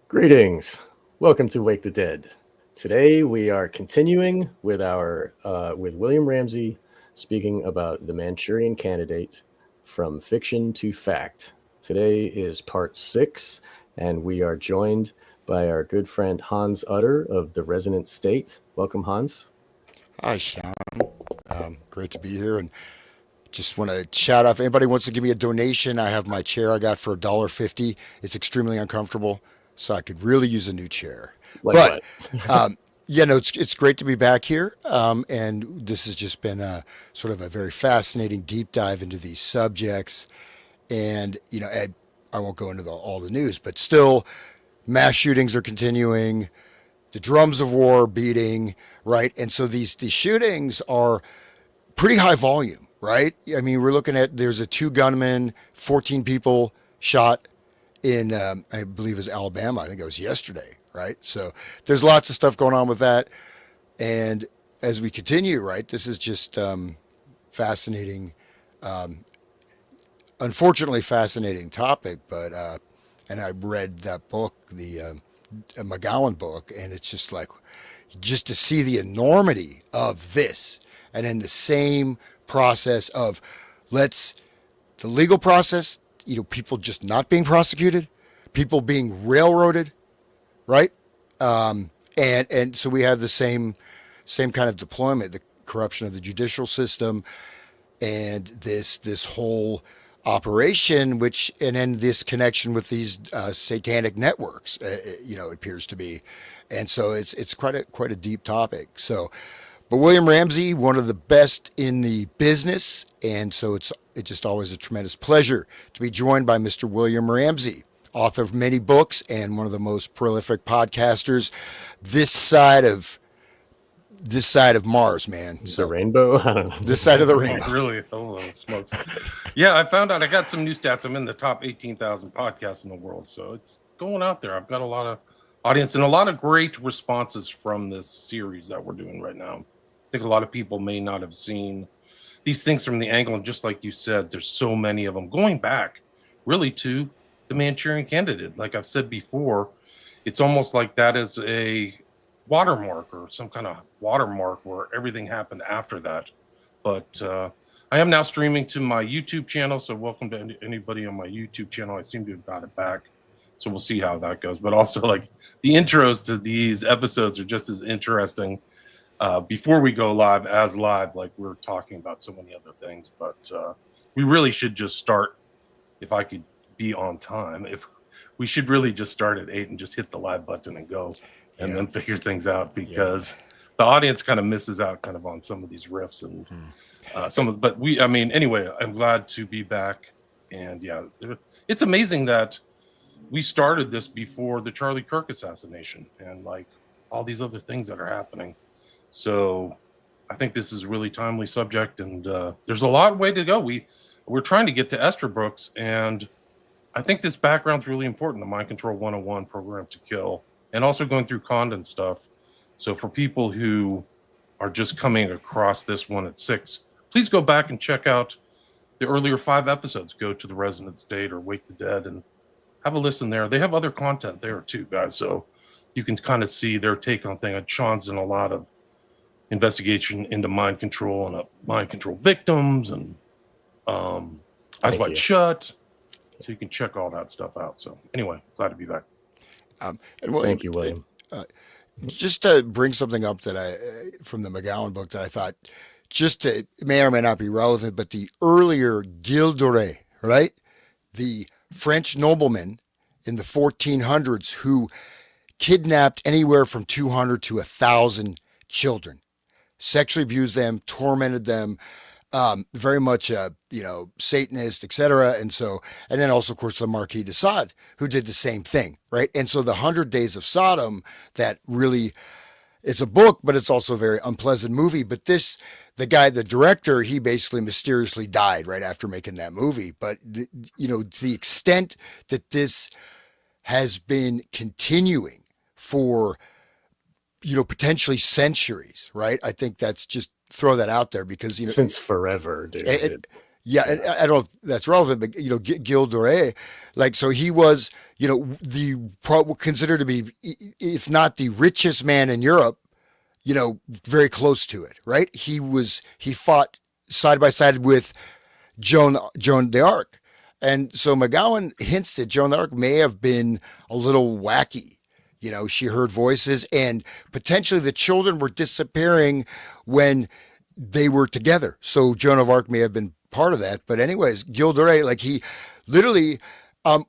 Greetings. Welcome to Wake the Dead. Today we are continuing with our with William Ramsey speaking about the Manchurian Candidate from fiction to fact. Today is part 6 and we are joined by our good friend Hans Utter of the Resonant State. Welcome, Hans. Hi, Sean. Great to be here, and just want to shout out if anybody wants to give me a donation. I have my chair I got for $1.50. It's extremely uncomfortable, so I could really use a new chair. Like But what? it's great to be back here, and this has just been a sort of a very fascinating deep dive into these subjects. And I won't go into all the news, but still, mass shootings are continuing. The drums of war are beating, right? And so these shootings are pretty high volume, right? I mean, we're looking at there's a two gunmen, 14 people shot in, I believe it was Alabama. I think it was yesterday, right? So there's lots of stuff going on with that. And as we continue, right, this is just fascinating, unfortunately fascinating topic. But and I read that book, the McGowan book, and it's just like just to see the enormity of this, and in the same process of let's the legal process, people just not being prosecuted, people being railroaded, right? And so we have the same kind of deployment, the corruption of the judicial system, and this whole operation, which and then this connection with these satanic networks, appears to be, and so it's quite a deep topic. So, but William Ramsey, one of the best in the business, and so it's just always a tremendous pleasure to be joined by Mr. William Ramsey, author of many books and one of the most prolific podcasters this side of Mars, man. The So rainbow? I don't know. this side of the Oh, rainbow. really? Oh, smokes. Yeah, I found out I got some new stats. I'm in the top 18,000 podcasts in the world. So it's going out there. I've got a lot of audience and a lot of great responses from this series that we're doing right now. I think a lot of people may not have seen these things from the angle. And just like you said, there's so many of them going back really to the Manchurian Candidate. Like I've said before, it's almost like that is a watermark or some kind of watermark where everything happened after that. But I am now streaming to my YouTube channel, so welcome to anybody on my YouTube channel. I seem to have got it back, so we'll see how that goes. But also, like, the intros to these episodes are just as interesting before we go live as live. Like, we're talking about so many other things, but we really should just start. If I could be on time, if we should really just start at 8 and just hit the live button and go, and then figure things out, because the audience kind of misses out kind of on some of these riffs and but anyway, I'm glad to be back. And yeah, it's amazing that we started this before the Charlie Kirk assassination and like all these other things that are happening. So I think this is a really timely subject, and there's a lot way to go. We're trying to get to Esther Brooks, and I think this background's really important, the Mind Control 101 Program to Kill, and also going through Condon stuff. So for people who are just coming across this one at 6, please go back and check out the earlier 5 episodes. Go to the Resonant State or Wake the Dead and have a listen there. They have other content there too, guys. So you can kind of see their take on things. Sean's done a lot of investigation into mind control and mind control victims and Eyes Wide Shut. So you can check all that stuff out. So anyway, glad to be back. And William, Thank you, William. just to bring something up that from the McGowan book that I thought it may or may not be relevant, but the earlier Gilles de Rais, right? The French nobleman in the 1400s who kidnapped anywhere from 200 to 1,000 children, sexually abused them, tormented them, very much, Satanist, etc. And then also, of course, the Marquis de Sade, who did the same thing, right? And so the 100 Days of Sodom, that really, it's a book, but it's also a very unpleasant movie. But the director, he basically mysteriously died right after making that movie. But, the extent that this has been continuing for, potentially centuries, right? I think that's just throw that out there because, Since forever, dude. Yeah, and I don't know if that's relevant, but Gil Dore, like, so he was, considered to be, if not the richest man in Europe, very close to it, right? He fought side by side with Joan d'Arc, and so McGowan hints that Joan d'Arc may have been a little wacky. She heard voices, and potentially the children were disappearing when they were together. So Joan of Arc may have been part of that. But anyways, Gil de Rey, like, he literally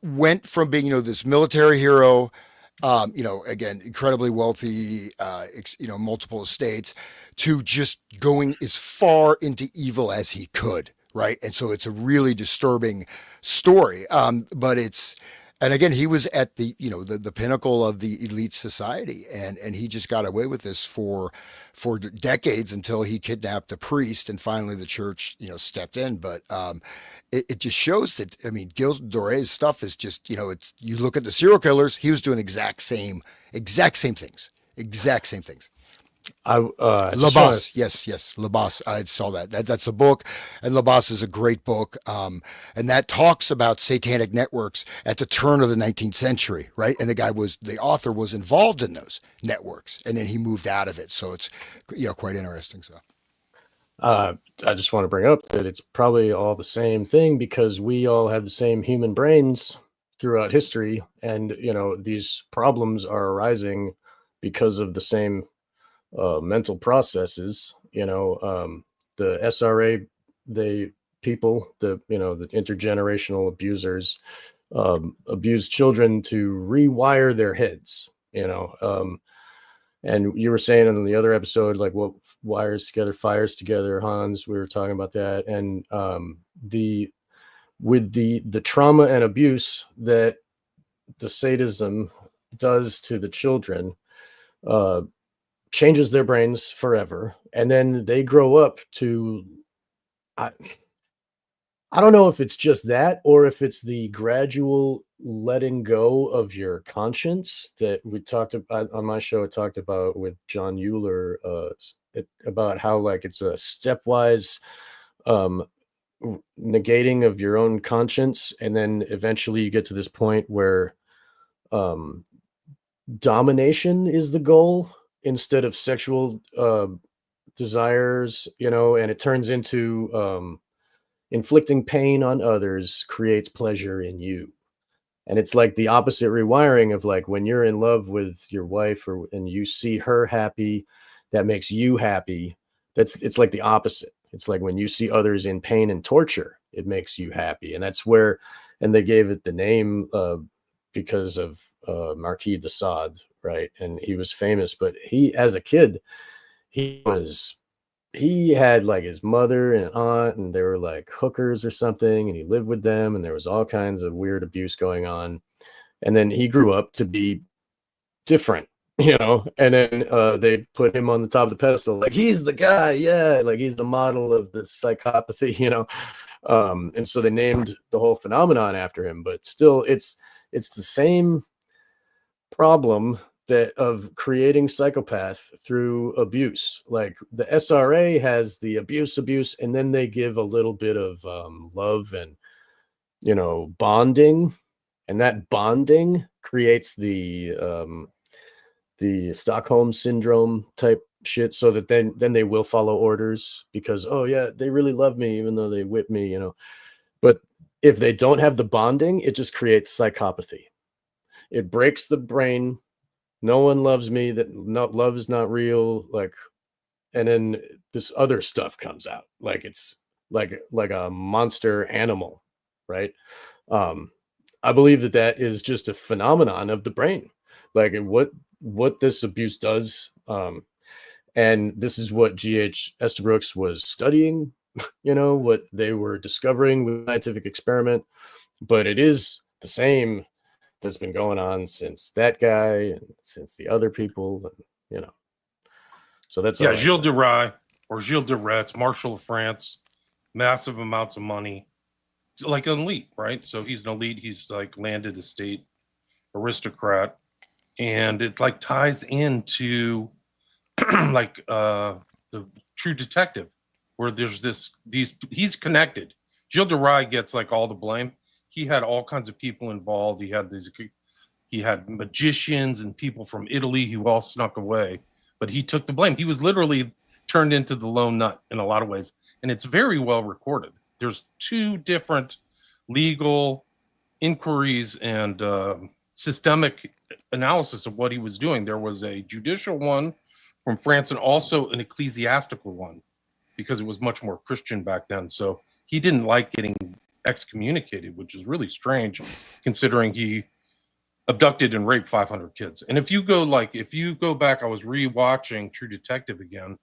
went from being, this military hero, again, incredibly wealthy, multiple estates, to just going as far into evil as he could. Right. And so it's a really disturbing story. But and again, he was at the pinnacle of the elite society, and he just got away with this for decades until he kidnapped a priest, and finally the church, stepped in. But it just shows that, I mean, Gil Dore's stuff is just, it's, you look at the serial killers, he was doing exact same things. La Bosse, yes, La Bosse. I saw that. That's a book, and La Bosse is a great book, and that talks about satanic networks at the turn of the 19th century, right? And the author was involved in those networks, and then he moved out of it. So it's quite interesting. So I just want to bring up that it's probably all the same thing, because we all have the same human brains throughout history, and these problems are arising because of the same mental processes. The SRA, the intergenerational abusers abuse children to rewire their heads. And you were saying in the other episode, like, what wires together fires together, Hans. We were talking about that, and with the trauma and abuse that the sadism does to the children, changes their brains forever, and then they grow up to, I don't know if it's just that, or if it's the gradual letting go of your conscience that we talked about on my show. I talked about with John Euler, about how, like, it's a stepwise negating of your own conscience, and then eventually you get to this point where domination is the goal instead of sexual desires, and it turns into inflicting pain on others creates pleasure in you. And it's like the opposite rewiring of, like, when you're in love with your wife, and you see her happy, that makes you happy. It's like the opposite. It's like when you see others in pain and torture, it makes you happy. And that's where, and they gave it the name because of Marquis de Sade, right? And he was famous, but he, as a kid, he had, like, his mother and aunt, and they were like hookers or something, and he lived with them, and there was all kinds of weird abuse going on. And then he grew up to be different, and then they put him on the top of the pedestal, like, he's the guy, yeah, like, he's the model of the psychopathy, and so they named the whole phenomenon after him. But still, it's the same problem that of creating psychopath through abuse. Like, the SRA has the abuse, and then they give a little bit of love and bonding, and that bonding creates the Stockholm syndrome type shit, so that then they will follow orders, because, oh yeah, they really love me even though they whip me, But if they don't have the bonding, it just creates psychopathy. It breaks the brain. No one loves me. Love is not real. Like, and then this other stuff comes out. Like, it's like a monster animal, right? I believe that is just a phenomenon of the brain. Like, what this abuse does. And this is what G.H. Estabrooks was studying, what they were discovering with scientific experiment. But it is the same that's been going on since that guy and since the other people, and so that's Gilles de Rais, or Gilles de Retz, Marshal of France, massive amounts of money, like an elite, right? So he's an elite. He's like landed estate aristocrat, and it, like, ties into like the True Detective, where there's he's connected Gilles de Rais gets like all the blame. He had all kinds of people involved. He had magicians and people from Italy who all snuck away, but he took the blame. He was literally turned into the lone nut in a lot of ways, and it's very well recorded. There's 2 different legal inquiries and systemic analysis of what he was doing. There was a judicial one from France and also an ecclesiastical one, because it was much more Christian back then. So he didn't like getting excommunicated, which is really strange considering he abducted and raped 500 kids. And if you go back, I was rewatching True Detective again,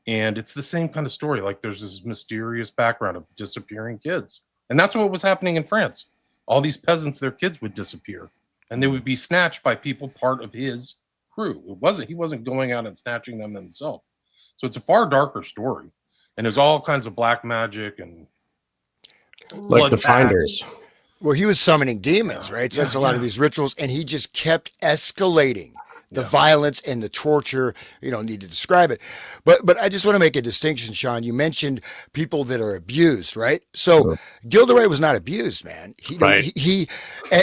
and it's the same kind of story. Like, there's this mysterious background of disappearing kids. And that's what was happening in France. All these peasants, their kids would disappear, and they would be snatched by people part of his crew. He wasn't going out and snatching them himself. So it's a far darker story. And there's all kinds of black magic and like the Finders. Well, he was summoning demons, right? So that's a lot of these rituals, and he just kept escalating the violence and the torture. You don't need to describe it, but I just want to make a distinction, Sean. You mentioned people that are abused, right? So Gilles de Rais was not abused, man. He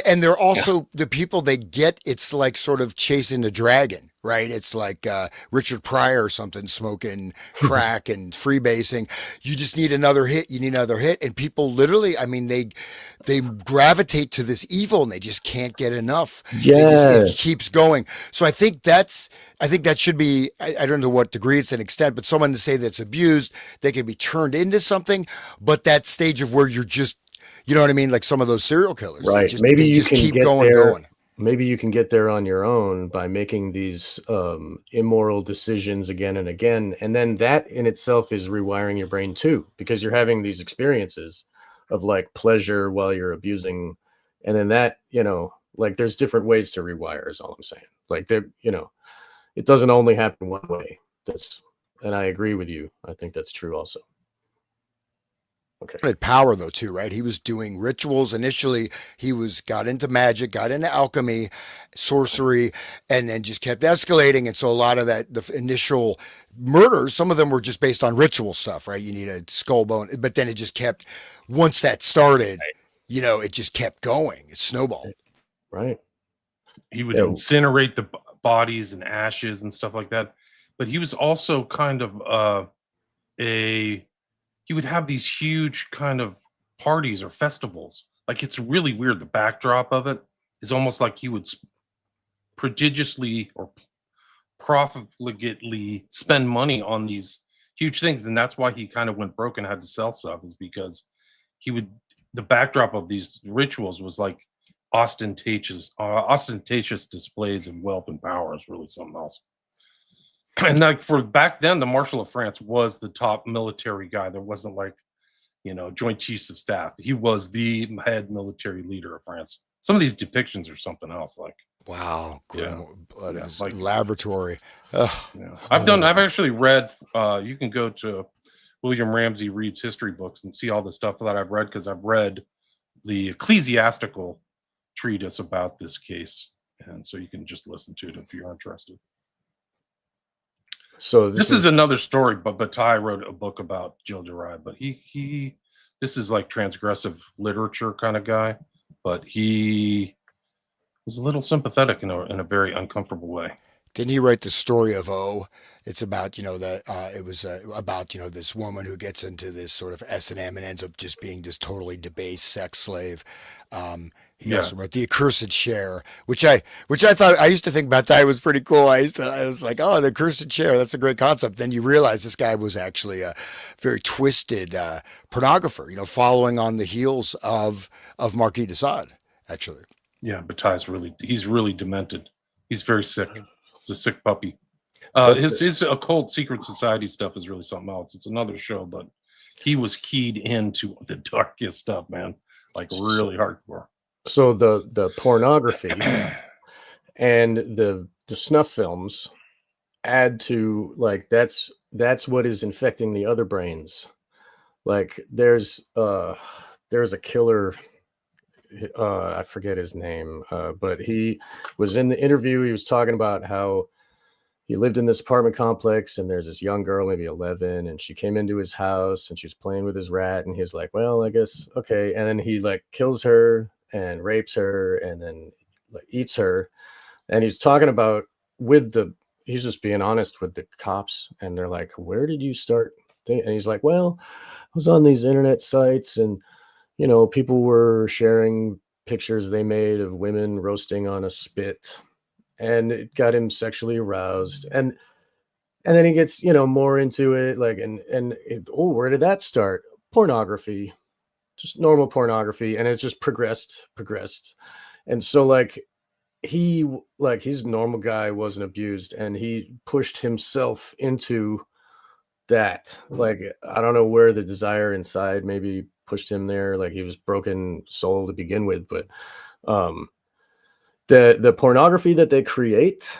and they're also the people they get. It's like sort of chasing a dragon, right? It's like Richard Pryor or something, smoking crack and freebasing. You just need another hit. You need another hit, and people literally, I mean, they gravitate to this evil and they just can't get enough. It keeps going. So I think that should be, I don't know what degree it's an extent, but someone to say that's abused, they can be turned into something, but that stage of where you're just, you know what I mean? Like some of those serial killers, right? Maybe you can keep going. Maybe you can get there on your own by making these immoral decisions again and again. And then that in itself is rewiring your brain too, because you're having these experiences of like pleasure while you're abusing. And then that, like there's different ways to rewire is all I'm saying. Like it doesn't only happen one way. And I agree with you. I think that's true also. Okay. Had power though too, right? He was doing rituals initially. He got into magic, got into alchemy, sorcery, and then just kept escalating. And so a lot of the initial murders, some of them were just based on ritual stuff, right? You need a skull bone, but then it just kept. Once that started, it just kept going. It snowballed. Right. He would incinerate the bodies and ashes and stuff like that. But he was also kind of he would have these huge kind of parties or festivals. Like, it's really weird. The backdrop of it is almost like he would prodigiously or profligately spend money on these huge things. And that's why he kind of went broke and had to sell stuff, is because the backdrop of these rituals was like ostentatious displays of wealth and power is really something else. And like for back then, the Marshal of France was the top military guy. There wasn't like, Joint Chiefs of Staff. He was the head military leader of France. Some of these depictions are something else. Like, wow, like laboratory. I've actually read. You can go to William Ramsey Reads history books and see all the stuff that I've read, because I've read the ecclesiastical treatise about this case, and so you can just listen to it if you're interested. So this is another story, but Bataille wrote a book about Gilles de Rais, but this is like transgressive literature kind of guy, but he was a little sympathetic in a very uncomfortable way. Didn't he write the story of O? It's about, it was about, this woman who gets into this sort of S&M and ends up just being this totally debased sex slave. He also wrote The Accursed Share, which I thought, I used to think Bataille was pretty cool. I was like, oh, The Accursed Share, that's a great concept. Then you realize this guy was actually a very twisted pornographer, following on the heels of Marquis de Sade, actually. Yeah, Bataille's he's really demented. He's very sick. It's a sick puppy. His occult secret society stuff is really something else. It's another show, but he was keyed into the darkest stuff, man. Like really hardcore. So the pornography and the snuff films add to, like, that's what is infecting the other brains. Like there's a killer, I forget his name, but he was in the interview. He was talking about how he lived in this apartment complex, and there's this young girl, maybe 11, and she came into his house and she was playing with his rat, and he was like, well, I guess okay. And then he like kills her and rapes her and then like eats her. And he's talking about he's just being honest with the cops, and they're like, where did you start? And he's like, well, I was on these internet sites, and people were sharing pictures they made of women roasting on a spit, and it got him sexually aroused. And then he gets, more into it, like, where did that start? Pornography, just normal pornography. And it's just progressed. And so like, he's a normal guy, wasn't abused, and he pushed himself into that. Like, I don't know where the desire inside maybe pushed him there. Like, he was broken soul to begin with, but the pornography that they create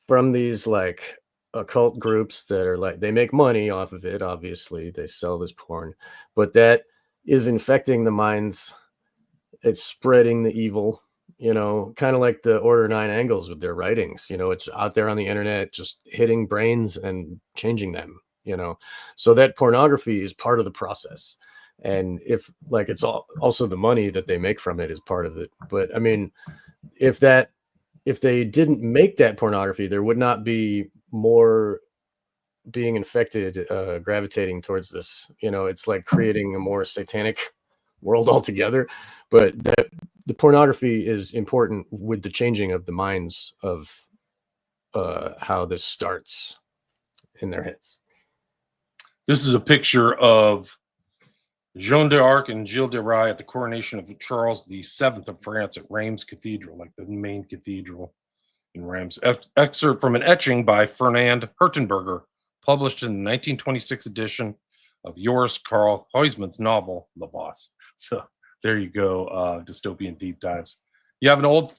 from these like occult groups that are like, they make money off of it, obviously they sell this porn, but that is infecting the minds. It's spreading the evil, kind of like the Order 9 Angles with their writings. It's out there on the internet, just hitting brains and changing them. So that pornography is part of the process. And if like, it's also the money that they make from it is part of it. But I mean, if they didn't make that pornography, there would not be more being infected, gravitating towards this. It's like creating a more satanic world altogether. But the pornography is important with the changing of the minds of how this starts in their heads. This is a picture of Jeanne d'Arc and Gilles de Rais at the coronation of Charles VII of France at Reims Cathedral, like the main cathedral in Reims. Excerpt from an etching by Fernand Hertenberger, published in the 1926 edition of Joris Karl Huysman's novel, Le Boss. So there you go, dystopian deep dives. You have an old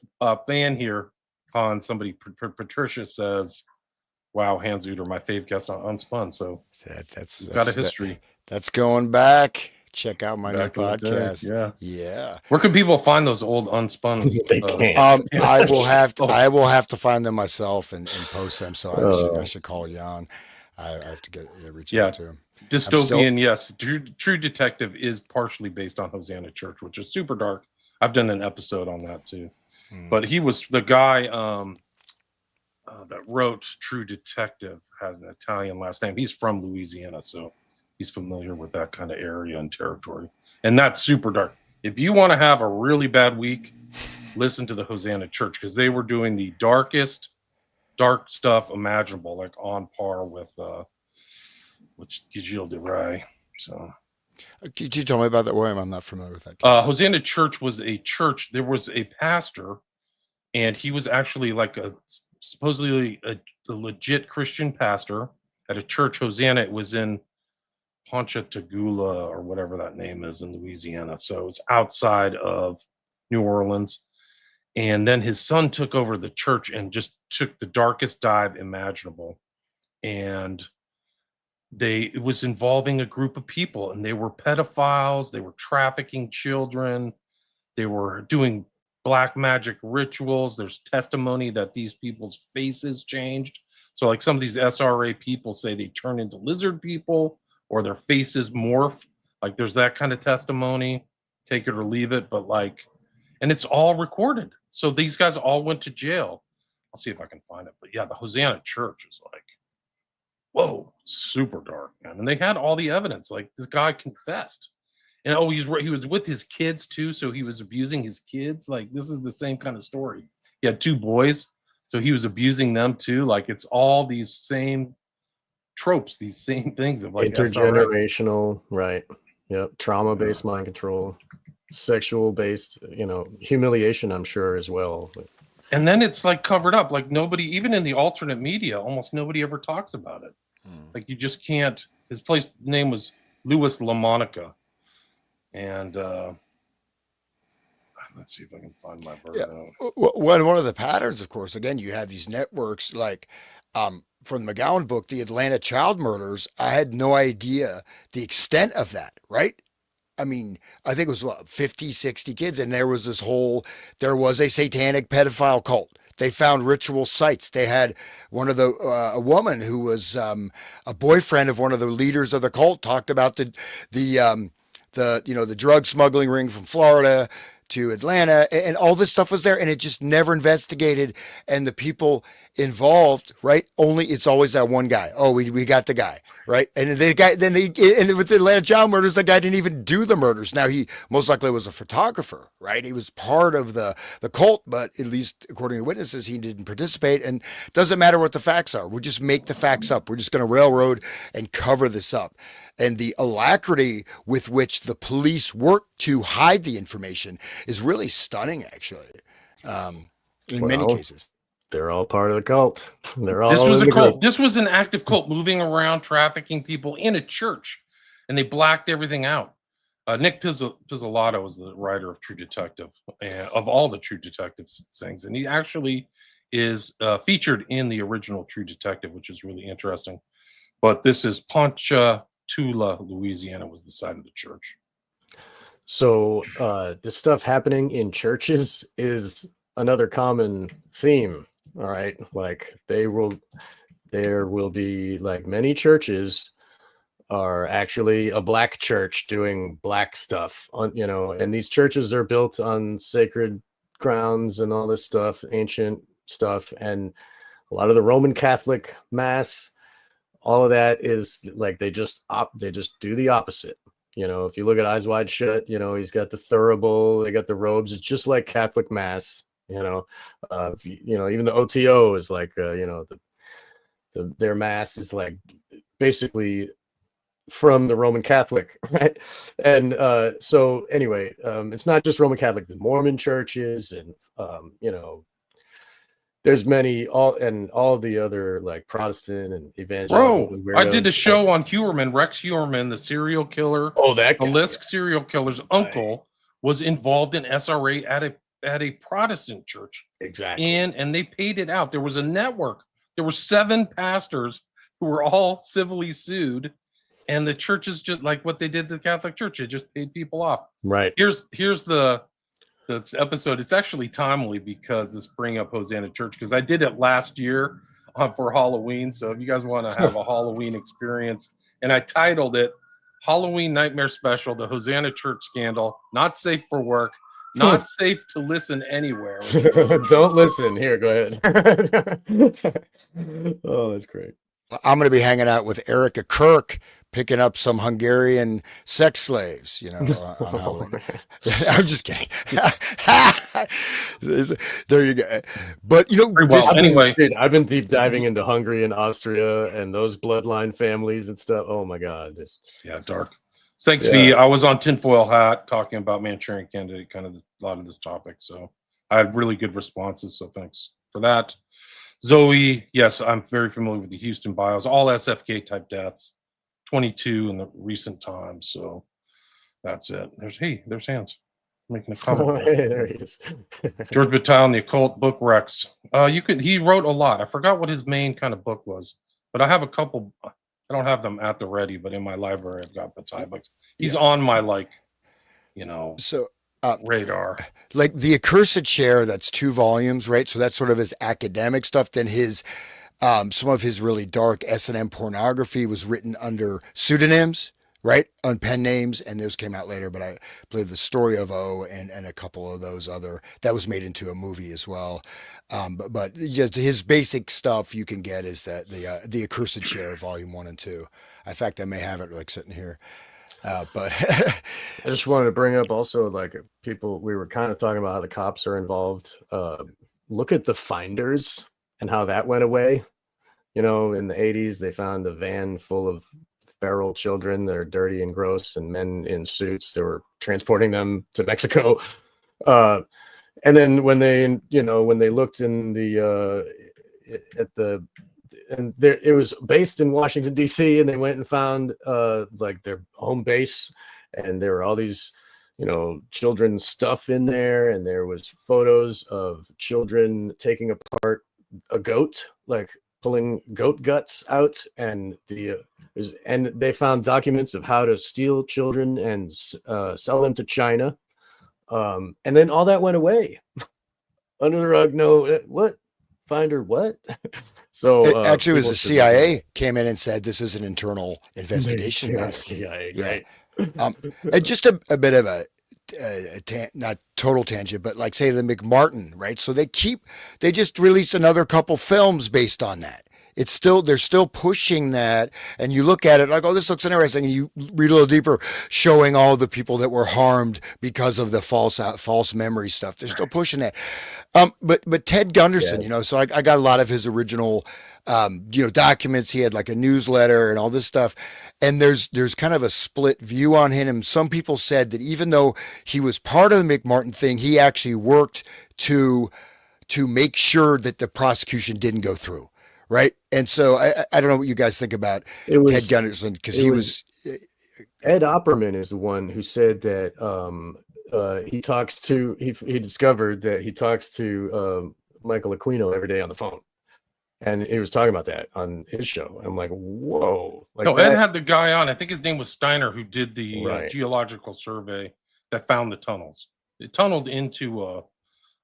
fan here, Hans. Somebody, Patricia says, wow, Hans Uter, my fave guest on Unspun. So that's got a history. That's going back. Check out my new Back in the day, podcast. yeah. Yeah. Where can people find those old Unspun? They can't. I will have to find them myself and post them. So I should call Jan. I have to reach out to him. Dystopian, yes. True Detective is partially based on Hosanna Church, which is super dark. I've done an episode on that too. But he was the guy that wrote True Detective, had an Italian last name. He's from Louisiana, so he's familiar with that kind of area and territory. And that's super dark. If you want to have a really bad week, listen to the Hosanna Church, because they were doing the darkest dark stuff imaginable, like on par with Gilles de Rais. So could you tell me about that, William? I'm not familiar with that case. Hosanna Church was a church. There was a pastor, and he was actually like supposedly a legit Christian pastor at a church. Hosanna, it was in Ponchatoula or whatever that name is in Louisiana. So it's outside of New Orleans. And then his son took over the church and just took the darkest dive imaginable. And it was involving a group of people, and they were pedophiles. They were trafficking children. They were doing black magic rituals. There's testimony that these people's faces changed. So like some of these SRA people say they turn into lizard people, or their faces morph. Like there's that kind of testimony, take it or leave it. But like, and it's all recorded. So these guys all went to jail. I'll see if I can find it. But yeah, the Hosanna Church is like, whoa, super dark, man. And they had all the evidence. Like this guy confessed. And he was with his kids too. So he was abusing his kids. Like this is the same kind of story. He had 2 boys. So he was abusing them too. Like it's all these same tropes, these same things of like intergenerational, right? Yep. Trauma-based mind control, sexual-based, humiliation, I'm sure as well. And then it's like covered up. Like nobody, even in the alternate media, almost nobody ever talks about it. Like you just can't. His name was Louis LaMonica. And let's see if I can find my bird out. One of the patterns, of course, again, you have these networks like from the McGowan book, the Atlanta child murders. I had no idea the extent of that, right? I mean, I think it was 50, 60 kids. And there was a satanic pedophile cult They found ritual sites. They had one of the a woman who was a boyfriend of one of the leaders of the cult talked about the drug smuggling ring from Florida to Atlanta, and all this stuff was there, and it just never investigated. And the people involved, right? Only it's always that one guy. Oh, we got the guy, right? And the guy, and with the Atlanta child murders, the guy didn't even do the murders. Now he most likely was a photographer, right? He was part of the cult, but at least according to witnesses, he didn't participate. And it doesn't matter what the facts are. We'll just make the facts up. We're just going to railroad and cover this up. And the alacrity with which the police work to hide the information is really stunning, actually, in many cases. They're all part of the cult. They're all. This was in a the cult. group. This was an active cult moving around, trafficking people in a church, and they blacked everything out. Nick Pizzolatto was the writer of True Detective, of all the True Detective things, and he actually is featured in the original True Detective, which is really interesting. But this is Ponchatoula, Louisiana, was the site of the church. So this stuff happening in churches is another common theme. All right, like there will be like many churches are actually a black church doing black stuff on, and these churches are built on sacred grounds and all this stuff, ancient stuff, and a lot of the Roman Catholic mass, all of that is like they just do the opposite. If you look at Eyes Wide Shut, he's got the thurible, they got the robes. It's just like Catholic mass. Even the OTO is like their mass is like basically from the Roman Catholic, right? And so anyway, it's not just Roman Catholic, the Mormon churches, and there's many all the other like Protestant and evangelical. Bro, I did a show on Huerman, Rex Huerman, the serial killer. Oh, that guy. The Lisk serial killer's uncle was involved in SRA at a Protestant church. Exactly. And they paid it out. There was a network. There were 7 pastors who were all civilly sued. And the churches, just like what they did to the Catholic Church, it just paid people off. Right. Here's the episode. It's actually timely because this bring up Hosanna Church, because I did it last year for Halloween. So if you guys want to have a Halloween experience, and I titled it Halloween Nightmare Special, the Hosanna Church Scandal, not safe for work, not safe to listen anywhere. Don't listen. Here, go ahead. Oh, that's great. I'm going to be hanging out with Erica Kirk, picking up some Hungarian sex slaves, on Halloween. I'm just kidding. There you go. But, anyway, I've been deep diving into Hungary and Austria and those bloodline families and stuff. Oh, my God. Yeah, dark. Thanks, V. I was on Tinfoil Hat talking about Manchurian Candidate, kind of a lot of this topic. So I had really good responses. So thanks for that. Zoe, yes, I'm very familiar with the Houston bios, all SFK type deaths, 22 in the recent times. So that's it. There's Hans making a comment. Hey, there he is. George Battelle, the Occult Book Rex. He wrote a lot. I forgot what his main kind of book was, but I have a couple. I don't have them at the ready, but in my library, I've got Battelle books. He's on my radar. Like the Accursed Chair, that's 2 volumes, right? So that's sort of his academic stuff. Then his some of his really dark S&M pornography was written under pseudonyms, right? On pen names, and those came out later. But I believe The Story of O and a couple of those other, that was made into a movie as well. But just his basic stuff you can get is that the Accursed Chair, volume 1 and 2. In fact, I may have it like sitting here. But I just wanted to bring up also, like, people, we were kind of talking about how the cops are involved. Look at the finders and how that went away. In the 80s, they found a van full of feral children that are dirty and gross, and men in suits. They were transporting them to Mexico. And then when they looked in it was based in Washington, D.C., and they went and found like their home base, and there were all these, children's stuff in there, and there was photos of children taking apart a goat, like pulling goat guts out, and they found documents of how to steal children and sell them to China. And then all that went away under the rug. No, what? find her what? So It actually was people the should look into CIA came in and said this is an internal it. investigation. Yeah, CIA, Yeah. right? And just a bit of not total tangent, but like say the McMartin, right? So they just released another couple films based on that. They're still pushing that, and you look at it like, oh, this looks interesting, and you read a little deeper, showing all the people that were harmed because of the false memory stuff. They're still pushing that. But Ted Gunderson, Yeah. so I got a lot of his original, documents. He had like a newsletter and all this stuff, and there's kind of a split view on him. Some people said that even though he was part of the McMartin thing, he actually worked to make sure that the prosecution didn't go through. Right. And so I don't know what you guys think about It Ted was Gunderson, because it he was Ed Opperman is the one who said that he discovered that he talks to Michael Aquino every day on the phone, and he was talking about that on his show. I'm like, whoa! Like No, Ed had the guy on. I think his name was Steiner, who did the Right. geological survey that found the tunnels. It tunneled into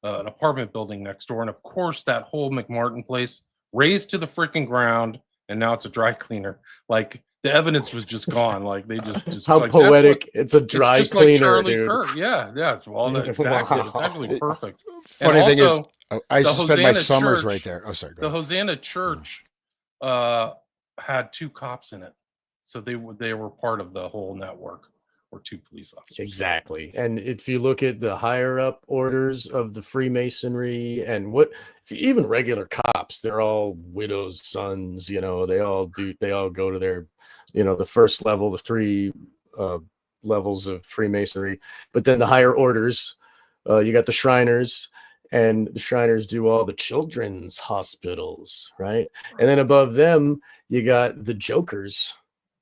an apartment building next door, and of course, that whole McMartin place razed to the freaking ground, and now it's a dry cleaner. Like the evidence was just gone. Like they just how like, poetic! It's a dry it's just cleaner, like Charlie dude. Kirk. Yeah, it's exactly. It's Wow. actually perfect. funny And thing is, also, I used to spend my Hosanna summers Church- right there. Oh, sorry. Go the ahead. Hosanna Church had 2 cops in it, so they were part of the whole network, or 2 police officers. Exactly. And if you look at the higher up orders of the Freemasonry and even regular cops, they're all widows' sons, they all go to their, the first level, the 3 levels of Freemasonry. But then the higher orders, you got the Shriners, and the Shriners do all the children's hospitals, right? And then above them, you got the Jokers,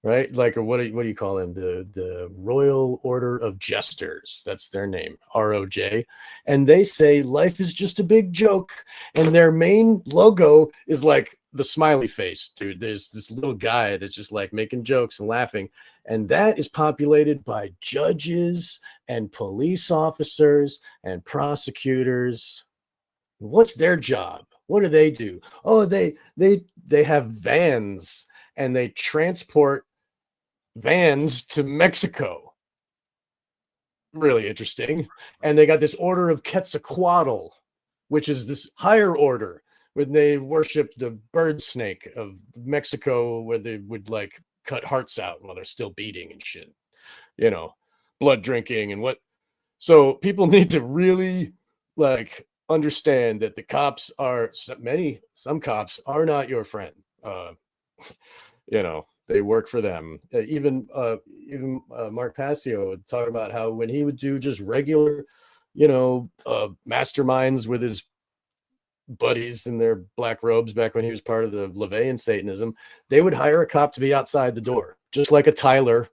right? Like, or what do you call them? The Royal Order of Jesters. That's their name, ROJ. And they say life is just a big joke. And their main logo is like the smiley face, dude. There's this little guy that's just like making jokes and laughing. And that is populated by judges and police officers and prosecutors. What's their job? What do they do? Oh, they have vans, and they transport vans to Mexico. Really interesting. And they got this order of Quetzalcoatl, which is this higher order when they worship the bird snake of Mexico, where they would like cut hearts out while they're still beating and shit, blood drinking and what. So people need to really like understand that the cops some cops are not your friend. They work for them. Even Mark Passio would talk about how when he would do just regular, masterminds with his buddies in their black robes back when he was part of the LaVeyan Satanism, they would hire a cop to be outside the door, just like a Tyler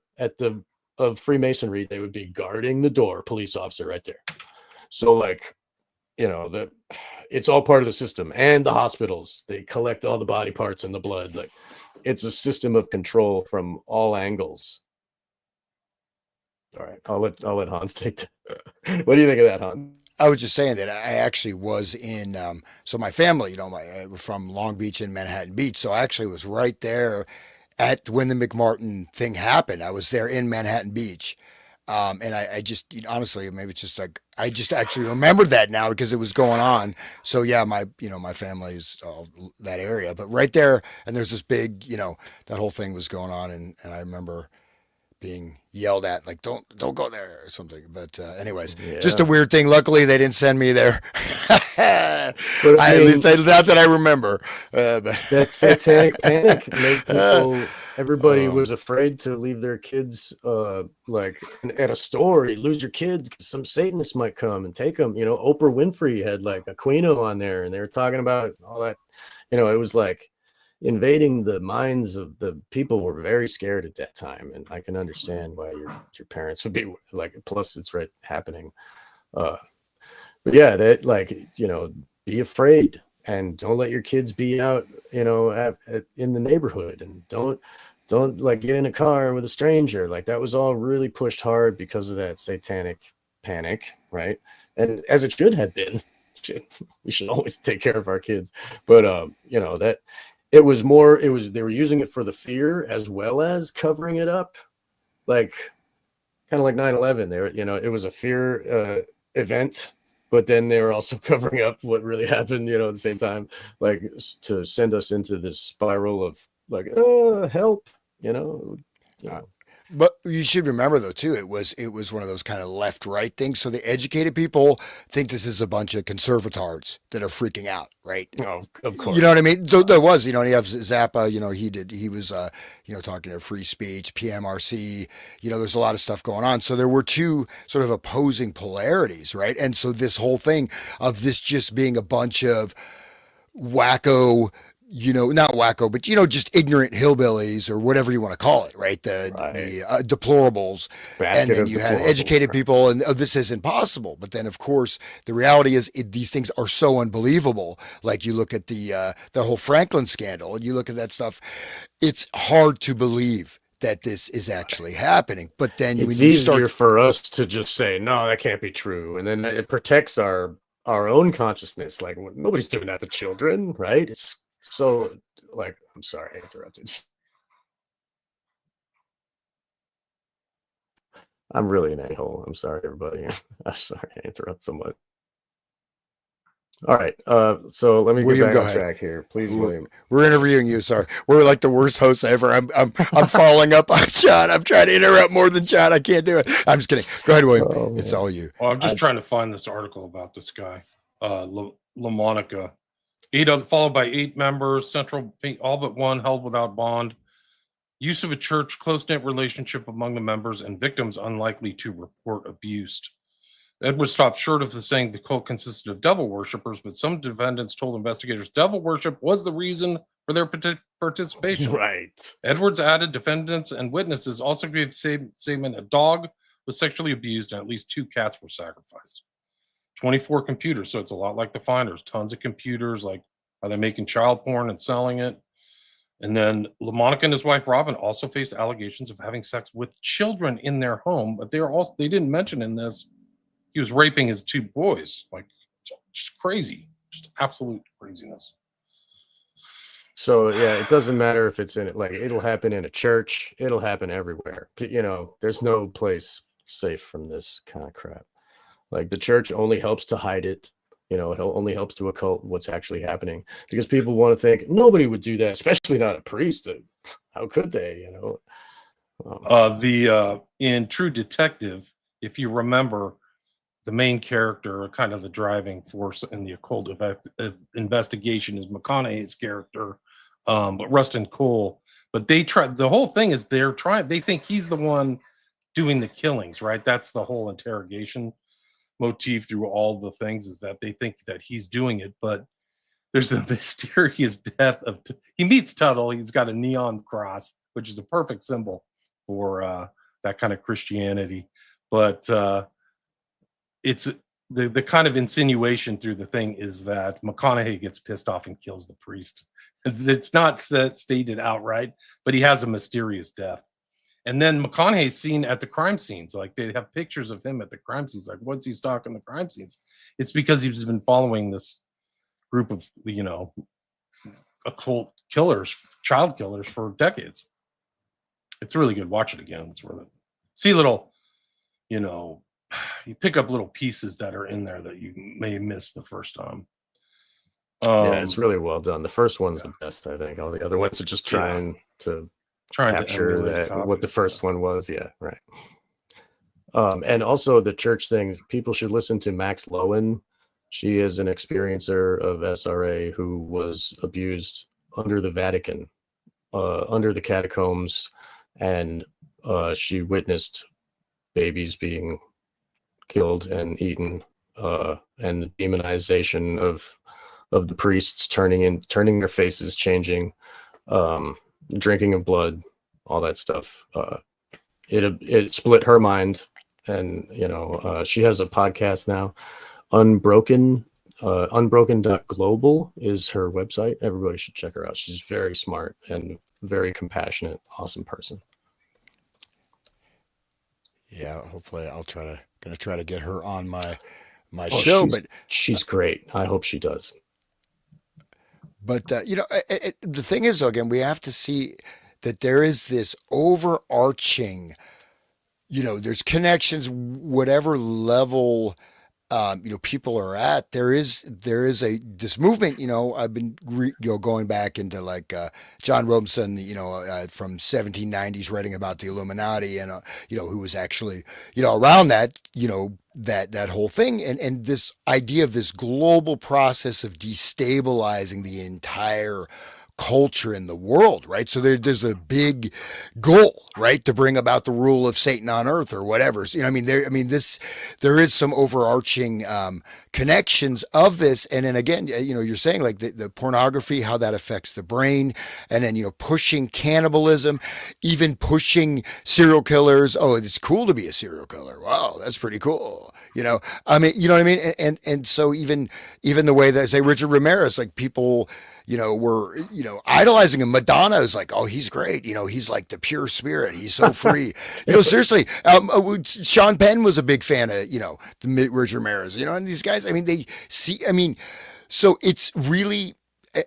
of Freemasonry. They would be guarding the door, police officer right there. So like, it's all part of the system. And the hospitals, they collect all the body parts and the blood. Like, it's a system of control from all angles. All right, I'll let Hans take that. What do you think of that, Hans? I was just saying that I actually was in, so my family, we're from Long Beach and Manhattan Beach. So I actually was right there at when the McMartin thing happened. I was there in Manhattan Beach. And I just, honestly, maybe it's just like, I just actually remembered that now because it was going on. So yeah, my family is all that area, but right there, and there's this big, that whole thing was going on. And I remember being yelled at, like, don't go there or something. But anyways, just a weird thing. Luckily they didn't send me there. At least not that I remember. That satanic panic made people, everybody was afraid to leave their kids like at a store. You lose your kids because some Satanist might come and take them. Oprah Winfrey had like Aquino on there, and they were talking about all that. It was like invading the minds of the people. Were very scared at that time, and I can understand why your parents would be like. Plus, it's right happening. But yeah, that like be afraid and don't let your kids be out, in the neighborhood, and don't like get in a car with a stranger. Like that was all really pushed hard because of that satanic panic, right? And as it should have been, we should always take care of our kids. But you know, that it was more, it was, they were using it for the fear as well as covering it up, like kind of like 9/11. There, you know, it was a fear event, but then they were also covering up what really happened, you know, at the same time, like to send us into this spiral of like, help, you know. But you should remember though too, it was one of those kind of left right things. So the educated people think this is a bunch of conservatards that are freaking out, right? Oh, of course. You know what I mean? There was, you know, and you have Zappa, you know, he was you know, talking to free speech, PMRC, you know, there's a lot of stuff going on. So there were two sort of opposing polarities, right? And so this whole thing of this just being a bunch of wacko, you know, not wacko, but, you know, just ignorant hillbillies or whatever you want to call it, right? The deplorables. Basket and then of you had deplorables, educated right. people and this isn't possible. But then, of course, the reality is these things are so unbelievable. Like you look at the whole Franklin scandal and you look at that stuff, it's hard to believe that this is actually happening. But then It's when you easier start, for us to just say, no, that can't be true. And then it protects our own consciousness. Like nobody's doing that to children, right? It's so like, I'm sorry, I interrupted. I'm really an a-hole. I'm sorry, everybody. I'm sorry I interrupt so much. All right. So let me William, get go back on ahead. track here. Please, William. We're interviewing you, sir. We're like the worst hosts ever. I'm following up on John. I'm trying to interrupt more than John. I can't do it. I'm just kidding. Go ahead, William. Oh, It's man. all you. Well, I'm just trying to find this article about this guy, LaMonica. Followed by 8 members, central, all but one held without bond. Use of a church, close-knit relationship among the members, and victims unlikely to report abuse. Edward stopped short of saying the cult consisted of devil worshippers, but some defendants told investigators devil worship was the reason for their participation. Right. Edwards added defendants and witnesses also gave statement a dog was sexually abused and at least 2 cats were sacrificed. 24 computers, so it's a lot like the Finders. Tons of computers, like are they making child porn and selling it? And then LaMonica and his wife Robin also faced allegations of having sex with children in their home, but they didn't mention in this he was raping his 2 boys. Like just crazy, just absolute craziness. So yeah, it doesn't matter if it's in it. Like it'll happen in a church. It'll happen everywhere. You know, there's no place safe from this kind of crap. Like the church only helps to hide it. You know, it only helps to occult what's actually happening because people want to think nobody would do that, especially not a priest. How could they? You know, in True Detective, if you remember, the main character, kind of the driving force in the occult investigation, is McConaughey's character, but Rustin Cole. But they try. The whole thing is they think he's the one doing the killings, right? That's the whole interrogation motif through all the things, is that they think that he's doing it, but there's a mysterious death of he meets Tuttle. He's got a neon cross, which is a perfect symbol for that kind of Christianity, but it's the kind of insinuation through the thing is that McConaughey gets pissed off and kills the priest. It's not stated outright, but he has a mysterious death. And then McConaughey's seen at the crime scenes. Like they have pictures of him at the crime scenes. Like, what's he stalking the crime scenes? It's because he's been following this group of, you know, occult killers, child killers for decades. It's really good. Watch it again. It's worth it. See little, you know, you pick up little pieces that are in there that you may miss the first time. yeah, it's really well done. The first one's the best, I think. All the other ones are just trying to capture that what the first one was. Yeah, right. And also the church things. People should listen to Max Lowen. She is an experiencer of SRA who was abused under the Vatican, under the catacombs, and she witnessed babies being killed and eaten, and the demonization of the priests turning their faces, changing, drinking of blood, all that stuff. It split her mind, and you know, she has a podcast now. Unbroken.global is her website. Everybody should check her out. She's very smart and very compassionate, awesome person. Yeah, hopefully I'll gonna try to get her on my my show, but she's great. I hope she does. But the thing is, though, again, we have to see that there is this overarching, there's connections, whatever level, people are at. There is this movement. I've been going back into like John Robinson, from 1790s, writing about the Illuminati, and who was actually around that, that whole thing, and this idea of this global process of destabilizing the entire culture in the world, right? So there's a big goal, right, to bring about the rule of Satan on earth or whatever. So, there is some overarching connections of this, and then again, you're saying like the pornography, how that affects the brain, and then pushing cannibalism, even pushing serial killers. Oh, it's cool to be a serial killer. Wow, that's pretty cool. You know what I mean? And so even the way that, say, Richard Ramirez, like people, were, idolizing him. Madonna is like, oh, he's great. He's like the pure spirit. He's so free. Seriously. Sean Penn was a big fan of, the Richard Ramirez, and these guys, so it's really,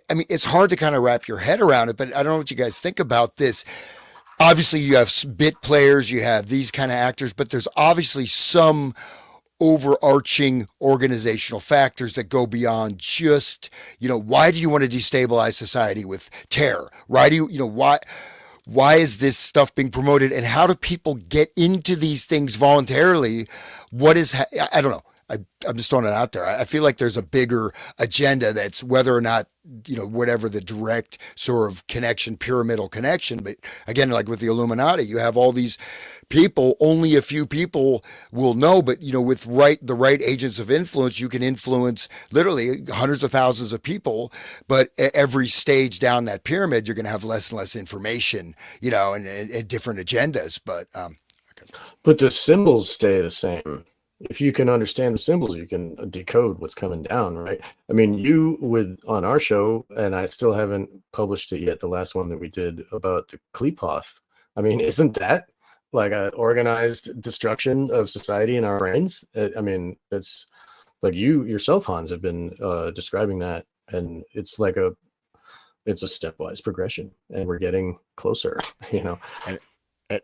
it's hard to kind of wrap your head around it, but I don't know what you guys think about this. Obviously you have bit players, you have these kind of actors, but there's obviously some overarching organizational factors that go beyond just, why do you want to destabilize society with terror? Why do you, why is this stuff being promoted, and how do people get into these things voluntarily? What is, I don't know. I'm just throwing it out there. I feel like there's a bigger agenda that's whether or not, whatever the direct sort of connection, pyramidal connection. But again, like with the Illuminati, you have all these people, only a few people will know, but with the right agents of influence, you can influence literally hundreds of thousands of people. But at every stage down that pyramid, you're going to have less and less information, and different agendas. But the symbols stay the same. If you can understand the symbols, you can decode what's coming down, right? I mean, on our show, and I still haven't published it yet, the last one that we did about the Kleepoth. I mean, isn't that like an organized destruction of society in our brains? I mean, it's like you yourself, Hans, have been describing that, and it's like it's a stepwise progression, and we're getting closer, And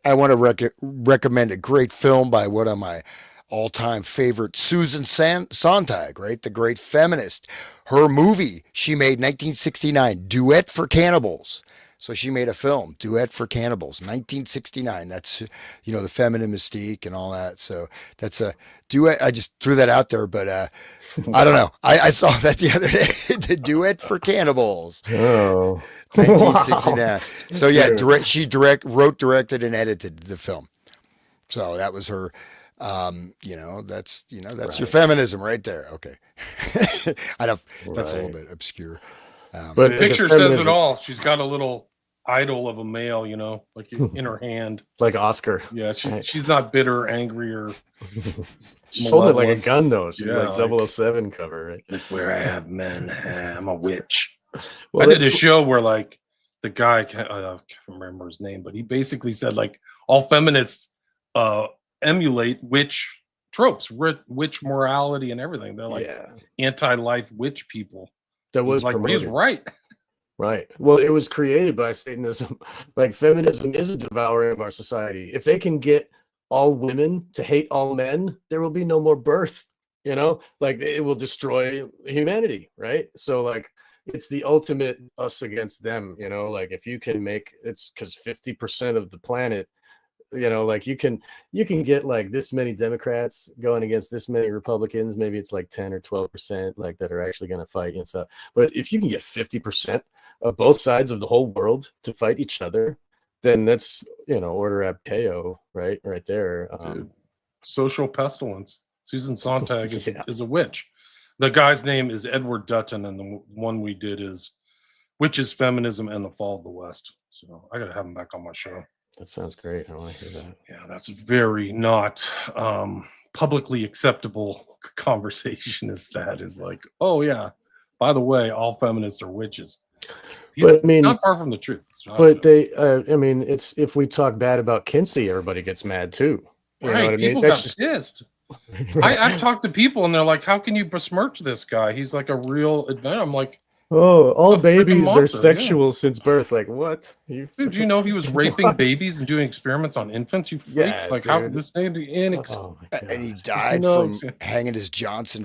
I want to recommend a great film by one of my all-time favorite, Susan Sontag, right? The great feminist. Her movie she made 1969, Duet for Cannibals. So she made a film, Duet for Cannibals, 1969. That's, the feminine mystique and all that. So that's a duet. I just threw that out there, but I don't know. I saw that the other day, the Duet for Cannibals. Oh, 1969. Wow. So yeah, she wrote, directed, and edited the film. So that was her. That's right. Your feminism right there. Okay. I know that's a little bit obscure. But the picture says it all. She's got a little idol of a male, like in her hand. Like Oscar. Yeah, she's not bitter, angry, or she's holding it like a gun, though. She's like 007 cover, right? Like, where I have men, I'm a witch. Well, I did a show where like the guy, I can't remember his name, but he basically said like all feminists emulate witch tropes, witch morality, and everything. They're like anti-life witch people. That was like he's right. Right. Well, it was created by Satanism. Like feminism is a devouring of our society. If they can get all women to hate all men, there will be no more birth. Like it will destroy humanity. Right. So like it's the ultimate us against them. Like if you can it's because 50% of the planet. Like you can get like this many Democrats going against this many Republicans. Maybe it's like 10 or 12% like that are actually going to fight and stuff. But if you can get 50% of both sides of the whole world to fight each other, then that's order ab chaos, right there. Social pestilence. Susan Sontag is a witch. The guy's name is Edward Dutton, and the one we did is Witches, Feminism, and the Fall of the West. So I got to have him back on my show. That sounds great. I want to hear that. Yeah, that's very not publicly acceptable conversation. Is like, oh yeah, by the way, all feminists are witches. But I mean, not far from the truth. But it's if we talk bad about Kinsey, everybody gets mad too. You know what I mean? People got pissed. I've talked to people and they're like, how can you besmirch this guy? He's like a real adventure. I'm like, Oh, all he's a freaking babies are monster, sexual since birth. Like what? Dude, do you know he was raping babies and doing experiments on infants? You freak! Yeah, Like how dude. this thing Oh my God. And he died No, from hanging by his Johnson.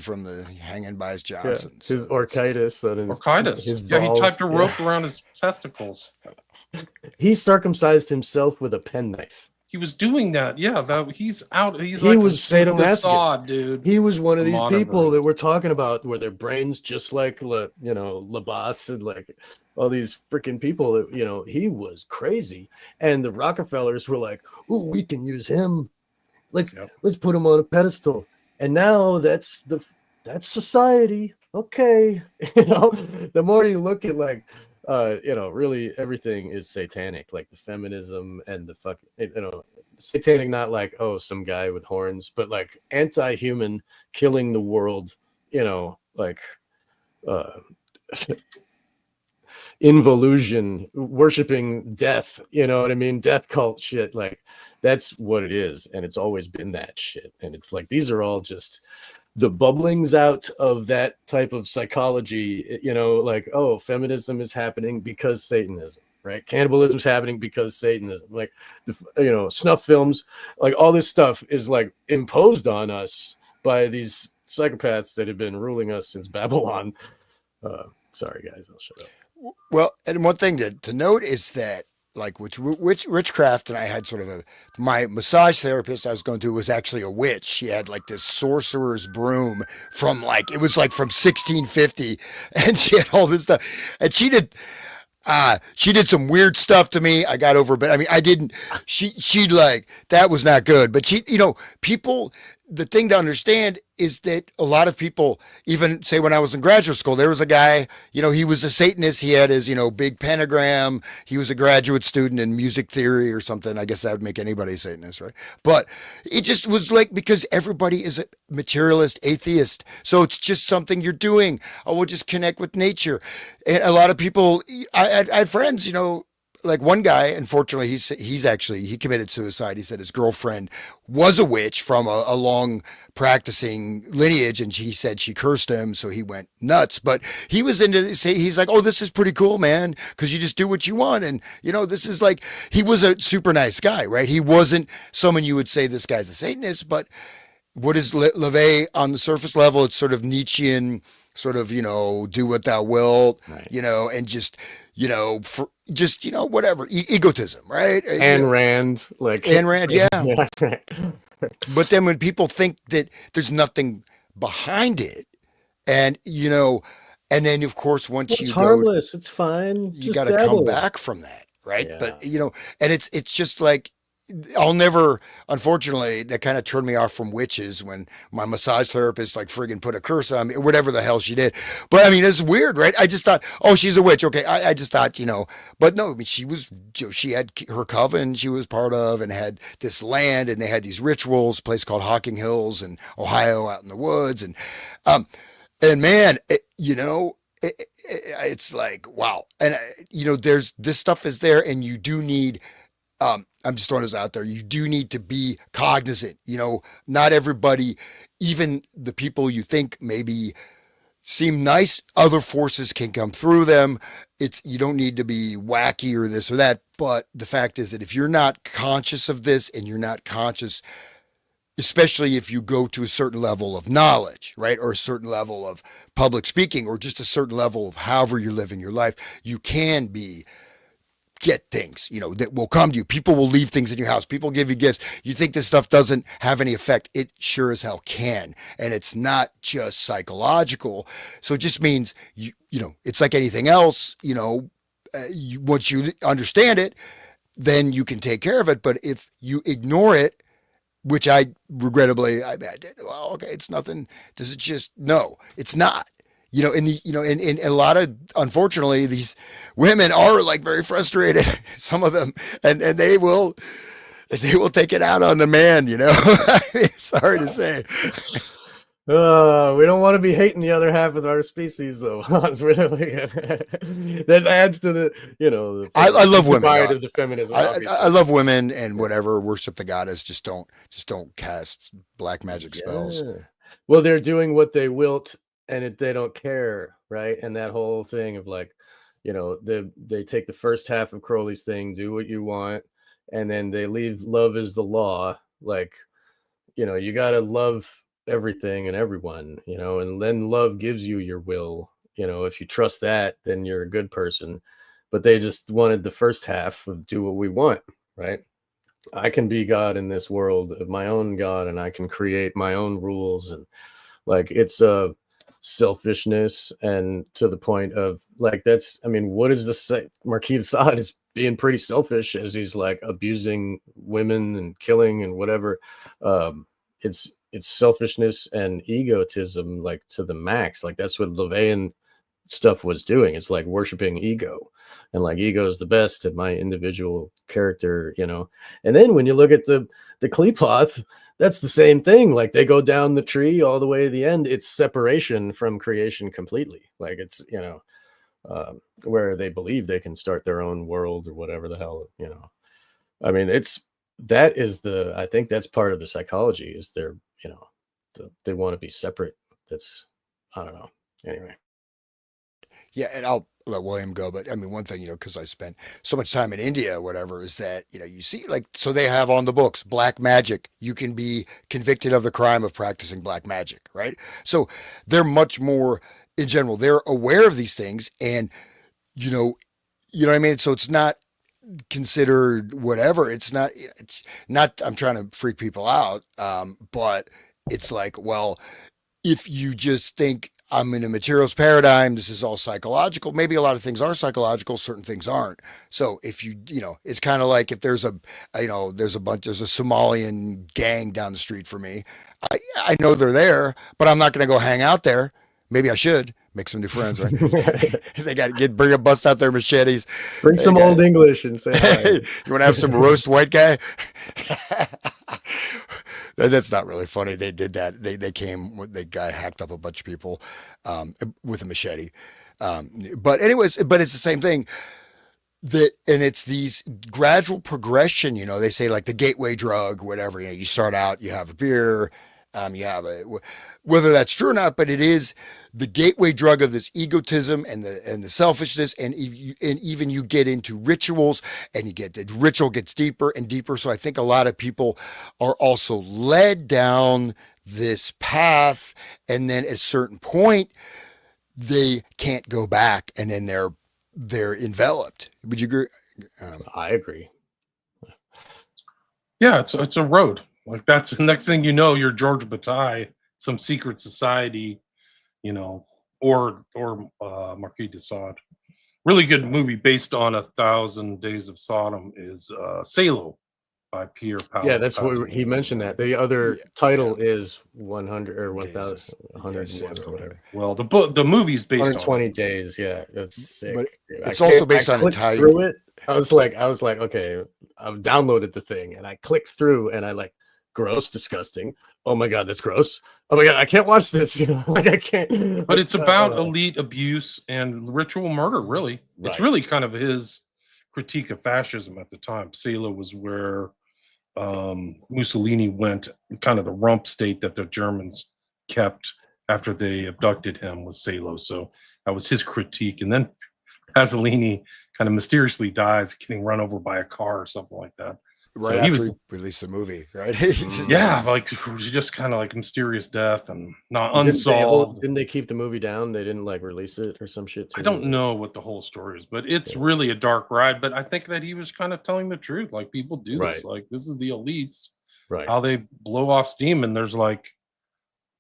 His orchitis on Orchitis. his Yeah, he balls. tied a rope around his testicles. He circumcised himself with a penknife. He was doing that. Yeah, he's out. He's He like was sadomasochist. Sod, dude. He was one of The these modern people version. that we're talking about, where their brains just like Labas and like all these freaking people that he was crazy, and the Rockefellers were like, "Oh, we can use him. Let's put him on a pedestal." And now that's society. Okay, the more you look at like really everything is satanic, like the feminism and the satanic, not like, oh, some guy with horns, but like anti-human, killing the world, like involution, worshiping death, you know what I mean? Death cult shit, like that's what it is. And it's always been that shit. And it's like, these are all just the bubblings out of that type of psychology, like, oh, feminism is happening because Satanism, right? Cannibalism is happening because Satanism, like, snuff films, like all this stuff is like imposed on us by these psychopaths that have been ruling us since Babylon. Sorry, guys, I'll shut up. Well, and one thing to note is that, like, which Richcraft and I had sort of my massage therapist I was going to was actually a witch. She had like this sorcerer's broom from it was like from 1650, and she had all this stuff, and she did some weird stuff to me. I got over, but I mean, I didn't. She like that was not good. But people. The thing to understand is that a lot of people, even say when I was in graduate school, there was a guy, he was a Satanist. He had his, big pentagram. He was a graduate student in music theory or something. I guess that would make anybody a Satanist, right? But it just was like, because everybody is a materialist, atheist. So it's just something you're doing. Oh, we'll just connect with nature. And a lot of people, I had friends, like one guy, unfortunately, he committed suicide. He said his girlfriend was a witch from a long practicing lineage, and he said she cursed him, so he went nuts. But he was he's like, oh, this is pretty cool, man, because you just do what you want, and this is like, he was a super nice guy, right? He wasn't someone you would say this guy's a Satanist, but what is LaVey on the surface level? It's sort of Nietzschean, sort of do what thou wilt, right. And just whatever, egotism, right? Ayn Rand, yeah. Right. But then when people think that there's nothing behind it, and and then of course once it's harmless, it's fine. You got to come back from that, right? Yeah. But and it's just like, I'll never, unfortunately, that kind of turned me off from witches when my massage therapist like friggin' put a curse on me, or whatever the hell she did. But I mean, it's weird, right? I just thought, oh, she's a witch. Okay. I just thought, but no, I mean, she had her coven she was part of, and had this land, and they had these rituals, a place called Hocking Hills in Ohio out in the woods. And man, it's like, wow. And, there's this stuff is there, and you do need, I'm just throwing this out there. You do need to be cognizant. Not everybody, even the people you think maybe seem nice, other forces can come through them. You don't need to be wacky or this or that. But the fact is that if you're not conscious of this, and you're not conscious, especially if you go to a certain level of knowledge, right, or a certain level of public speaking, or just a certain level of however you're living your life, you can get things, that will come to you. People will leave things in your house. People give you gifts. You think this stuff doesn't have any effect. It sure as hell can. And it's not just psychological. So it just means, it's like anything else, once you understand it, then you can take care of it. But if you ignore it, which I regrettably, I did, well, okay, it's nothing. Does it just, no, it's not. In a lot of, unfortunately, these women are like very frustrated, some of them, and they will take it out on the man, I mean, sorry to say. We don't want to be hating the other half of our species, though. Hans. That adds to the, the I love women. divide No, of the feminism. I Obviously, love women and whatever, worship the goddess. Just don't cast black magic spells. yeah. Well, they're doing what they wilt, and they don't care, right? And that whole thing of like, they take the first half of Crowley's thing, do what you want, and then they leave love is the law. Like, you got to love everything and everyone, and then love gives you your will. If you trust that, then you're a good person. But they just wanted the first half of do what we want, right? I can be God in this world of my own God, and I can create my own rules. And like, it's a selfishness, and to the point of like, what is the Marquis de Sade is being pretty selfish as he's like abusing women and killing and whatever. It's selfishness and egotism, like to the max. Like that's what Levian stuff was doing. It's like worshiping ego, and like ego is the best in my individual character, And then when you look at the Qliphoth, that's the same thing. Like they go down the tree all the way to the end. It's separation from creation completely. Like it's where they believe they can start their own world or whatever the hell. I mean, I think that's part of the psychology is they're they want to be separate. That's, I don't know. Anyway. Yeah, and I'll let William go, but I mean, one thing, because I spent so much time in India, or whatever, is that, you see, like, so they have on the books, black magic. You can be convicted of the crime of practicing black magic, right? So they're much more, in general, they're aware of these things, and, what I mean? So it's not considered whatever. It's not, I'm trying to freak people out, but it's like, well, if you just think I'm in a materials paradigm, this is all psychological. Maybe a lot of things are psychological, certain things aren't. So if it's kind of like if there's a Somalian gang down the street for me. I know they're there, but I'm not going to go hang out there. Maybe I should make some new friends, right? They got to bust out their machetes. Bring some old English and say hi. You want to have some roast white guy? That's not really funny. They did that. They came. The guy hacked up a bunch of people with a machete. But anyways, but it's the same thing. And it's these gradual progression. They say like the gateway drug, whatever. You start out, you have a beer, whether that's true or not, but it is the gateway drug of this egotism and the selfishness, and even you get into rituals, and the ritual gets deeper and deeper. So I think a lot of people are also led down this path, and then at a certain point they can't go back, and then they're enveloped. Would you agree? I agree. Yeah, it's a road. Like that's the next thing you know, you're George Bataille, some secret society, or Marquis de Sade. Really good movie based on 1,000 Days of Sodom is Salo by Pierre Paolo. Yeah, that's what he mentioned. That the other title is 100 or 1,000, 101 or whatever. Well, the movie's based 120 on days. Yeah, that's sick. But it's also based on Italian. Through it, I was like, okay, I've downloaded the thing, and I clicked through, and I like, gross, disgusting. Oh my god, that's gross. Oh my god, I can't watch this. Like I can't. But it's about elite abuse and ritual murder. Really, it's really kind of his critique of fascism at the time. Salo was where Mussolini went, kind of the rump state that the Germans kept after they abducted him was Salo. So that was his critique. And then Pasolini kind of mysteriously dies getting run over by a car or something like that. Right, so after he released the movie, right? Like just kind of like mysterious death and not unsolved. Didn't they keep the movie down? They didn't like release it or some shit too? I don't know what the whole story is, but it's really a dark ride. But I think that he was kind of telling the truth. Like people do this. Like this is the elites, how they blow off steam. And there's like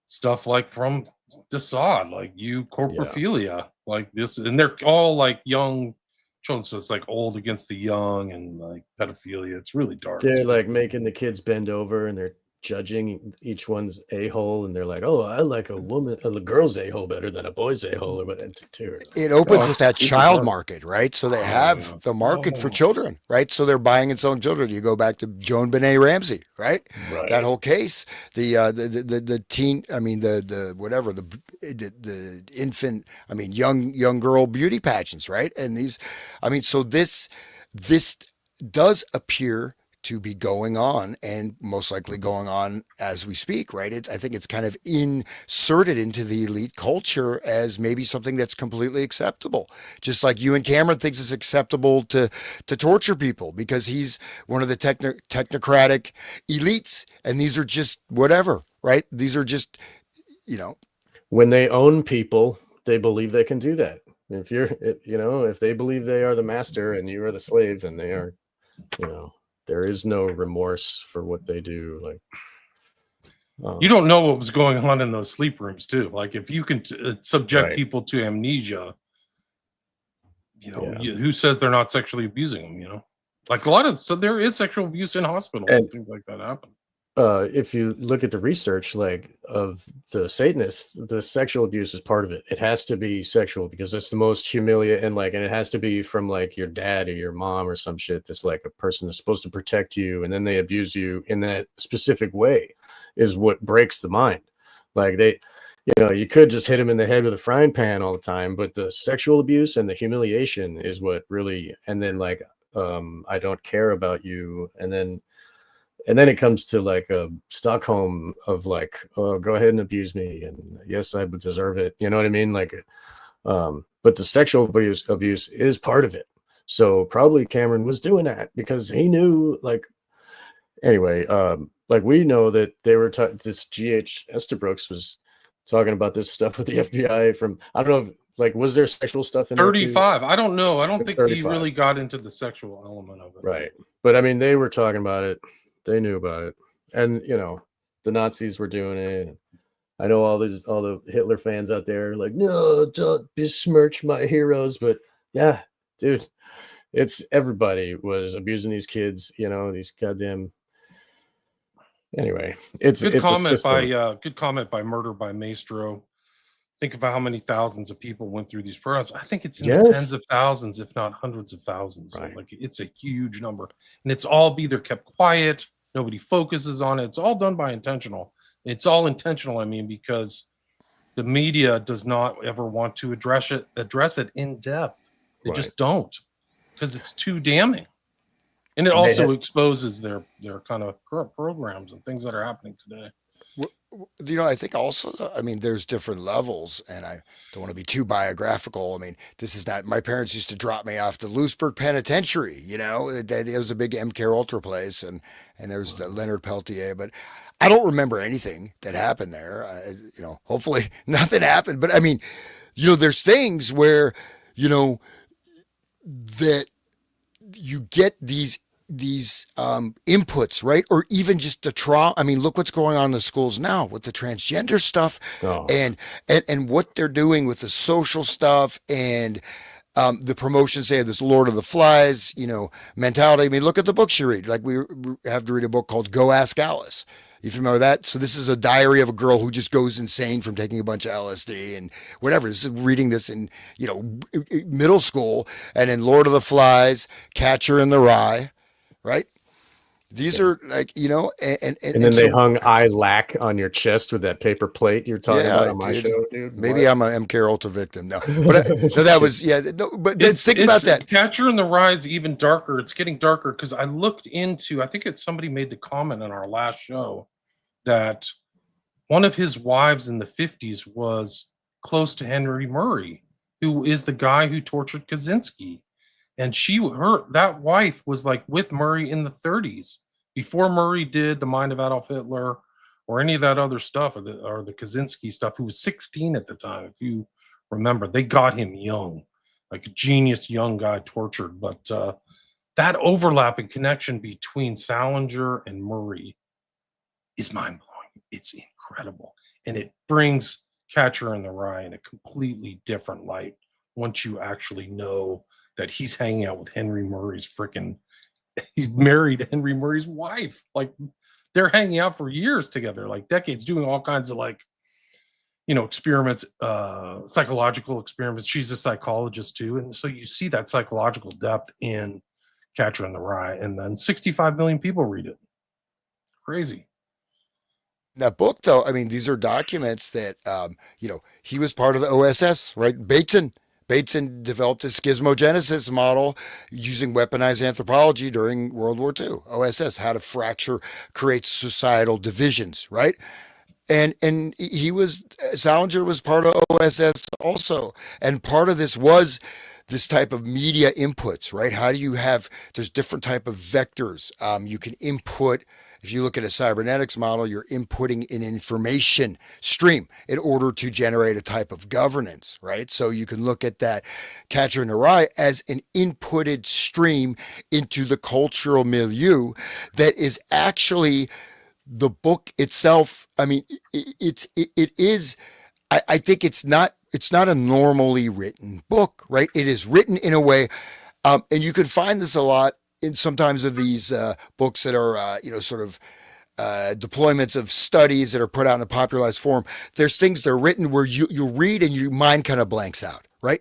stuff like from de Sade, like corporophilia, like this, and they're all like young children, so it's like old against the young and like pedophilia. It's really dark. They're like making the kids bend over, and they're judging each one's a-hole, and they're like, oh, I like a girl's a-hole better than a boy's a-hole, or whatever. It opens Oh, with that people child talk. market, right? So they Oh, have yeah. the market for Oh. children, right? So they're buying and selling children. You go back to Joan Benet Ramsey, right? Right. That whole case, the teen, I mean the whatever the infant, I mean young girl beauty pageants, right? And these, I mean, so this does appear to be going on, and most likely going on as we speak, right? I think it's kind of inserted into the elite culture as maybe something that's completely acceptable. Just like Ewan Cameron thinks it's acceptable to torture people because he's one of the technocratic elites, and these are just whatever, right? These are just, you know, When they own people, they believe they can do that. If if they believe they are the master and you are the slave, then they are, there is no remorse for what they do. Like, You don't know what was going on in those sleep rooms too. Like if you can subject Right. people to amnesia, Yeah. who says they're not sexually abusing them? Like so there is sexual abuse in hospitals and things like that happen. If you look at the research, like of the Satanists, the sexual abuse is part of it. It has to be sexual because it's the most humiliating, and it has to be from like your dad or your mom or some shit. That's like a person that's supposed to protect you, and then they abuse you in that specific way, is what breaks the mind. Like you could just hit him in the head with a frying pan all the time, but the sexual abuse and the humiliation is what really. And then I don't care about you, and then it comes to like a Stockholm of like, oh, go ahead and abuse me, and yes, I would deserve it. You know what I mean? But the sexual abuse is part of it. So probably Cameron was doing that because he knew. Anyway, we know that they were this G.H. Estabrooks was talking about this stuff with the FBI from, I don't know, was there sexual stuff in 35? I don't know. I don't think 35. he really got into the sexual element of it. Right. But I mean, they were talking about it. They knew about it, and the Nazis were doing it. I know all the Hitler fans out there like, no, don't besmirch my heroes, but yeah, dude, it's everybody was abusing these kids. These goddamn. Anyway, it's good it's comment by good comment by Murder by Maestro. Think about how many thousands of people went through these programs. I think it's in the tens of thousands, if not hundreds of thousands. Right. So it's a huge number, and it's all either kept quiet, nobody focuses on it. It's all done by intentional. It's all intentional. I mean, because the media does not ever want to address it in depth. They just don't, because it's too damning, and it also exposes their kind of current programs and things that are happening today. I think also, I mean, there's different levels, and I don't want to be too biographical. I mean, this is not, my parents used to drop me off to Lewisburg Penitentiary, it was a big MK Ultra place, and there's the Leonard Peltier, but I don't remember anything that happened there. Hopefully nothing happened, but I mean, there's things where, that you get these inputs, right? Or even just the trauma. I mean, look what's going on in the schools now with the transgender stuff, and what they're doing with the social stuff, and the promotion, say, of this Lord of the Flies, mentality. I mean, look at the books you read. Like, we have to read a book called Go Ask Alice. You familiar with that? So this is a diary of a girl who just goes insane from taking a bunch of LSD and whatever. This is reading this in, middle school, and then Lord of the Flies, Catcher in the Rye, right? These are like, and then they hung I lack on your chest with that paper plate you're talking about on my show, dude. Maybe I'm an MK Ultra victim. No, but so that was, but think about that. Catcher in the Rye is even darker. It's getting darker because I looked into, I think somebody made the comment on our last show that one of his wives in the 50s was close to Henry Murray, who is the guy who tortured Kaczynski. And that wife was like with Murray in the 30s, before Murray did The Mind of Adolf Hitler or any of that other stuff, or the Kaczynski stuff, who was 16 at the time. If you remember, they got him young, like a genius young guy tortured. But that overlapping connection between Salinger and Murray is mind-blowing. It's incredible. And it brings Catcher in the Rye in a completely different light once you actually know that he's hanging out with Henry Murray's he's married Henry Murray's wife. Like, they're hanging out for years together, like decades, doing all kinds of like, experiments, psychological experiments. She's a psychologist too. And so you see that psychological depth in Catcher in the Rye, and then 65 million people read it. Crazy. That book, though, I mean, these are documents that, he was part of the OSS, right? Bateson developed a schismogenesis model using weaponized anthropology during World War II. OSS, how to fracture, create societal divisions, right? And Salinger was part of OSS also, and part of this was this type of media inputs, right? How do you have? There's different type of vectors. You can input. If you look at a cybernetics model, you're inputting an information stream in order to generate a type of governance, right? So you can look at that Catcher in the Rye as an inputted stream into the cultural milieu that is actually the book itself. I mean, it is. I think it's not a normally written book, right? It is written in a way, and you can find this a lot in sometimes of these books that are sort of deployments of studies that are put out in a popularized form. There's things that are written where you read and your mind kind of blanks out, right?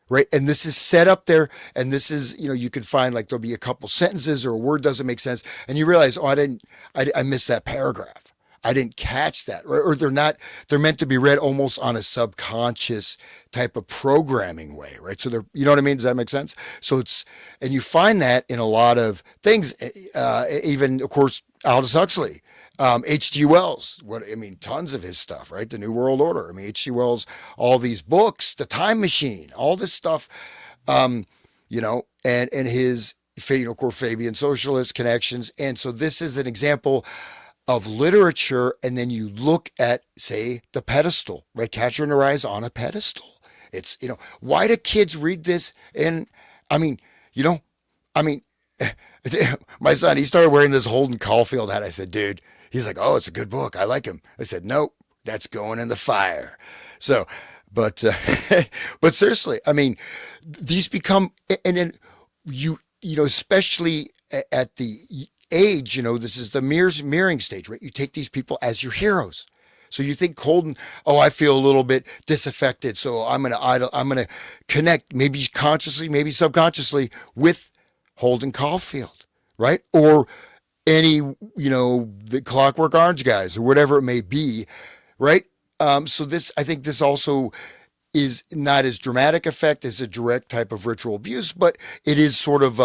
Right. And this is set up there. And this is, you can find like there'll be a couple sentences or a word doesn't make sense. And you realize, oh, I missed that paragraph. I didn't catch that. Or they're meant to be read almost on a subconscious type of programming way, right? So you know what I mean? Does that make sense? So and you find that in a lot of things, even of course, Aldous Huxley, H.G. Wells, tons of his stuff, right? The New World Order. H.G. Wells, all these books, The Time Machine, all this stuff, and his, of course, Fabian socialist connections. And so this is an example of literature. And then you look at, say, the pedestal, right? Catcher in the Rye is on a pedestal. It's, why do kids read this? And my son, he started wearing this Holden Caulfield hat. I said, dude, he's like, oh, it's a good book. I like him. I said, nope, that's going in the fire. So, but seriously, these become, and then especially at the age, this is the mirroring stage, right? You take these people as your heroes. So you think Holden, oh, I feel a little bit disaffected, so I'm gonna connect, maybe consciously, maybe subconsciously, with Holden Caulfield, right? Or any, the Clockwork Orange guys or whatever it may be, right? So I think this also is not as dramatic effect as a direct type of ritual abuse, but it is sort of,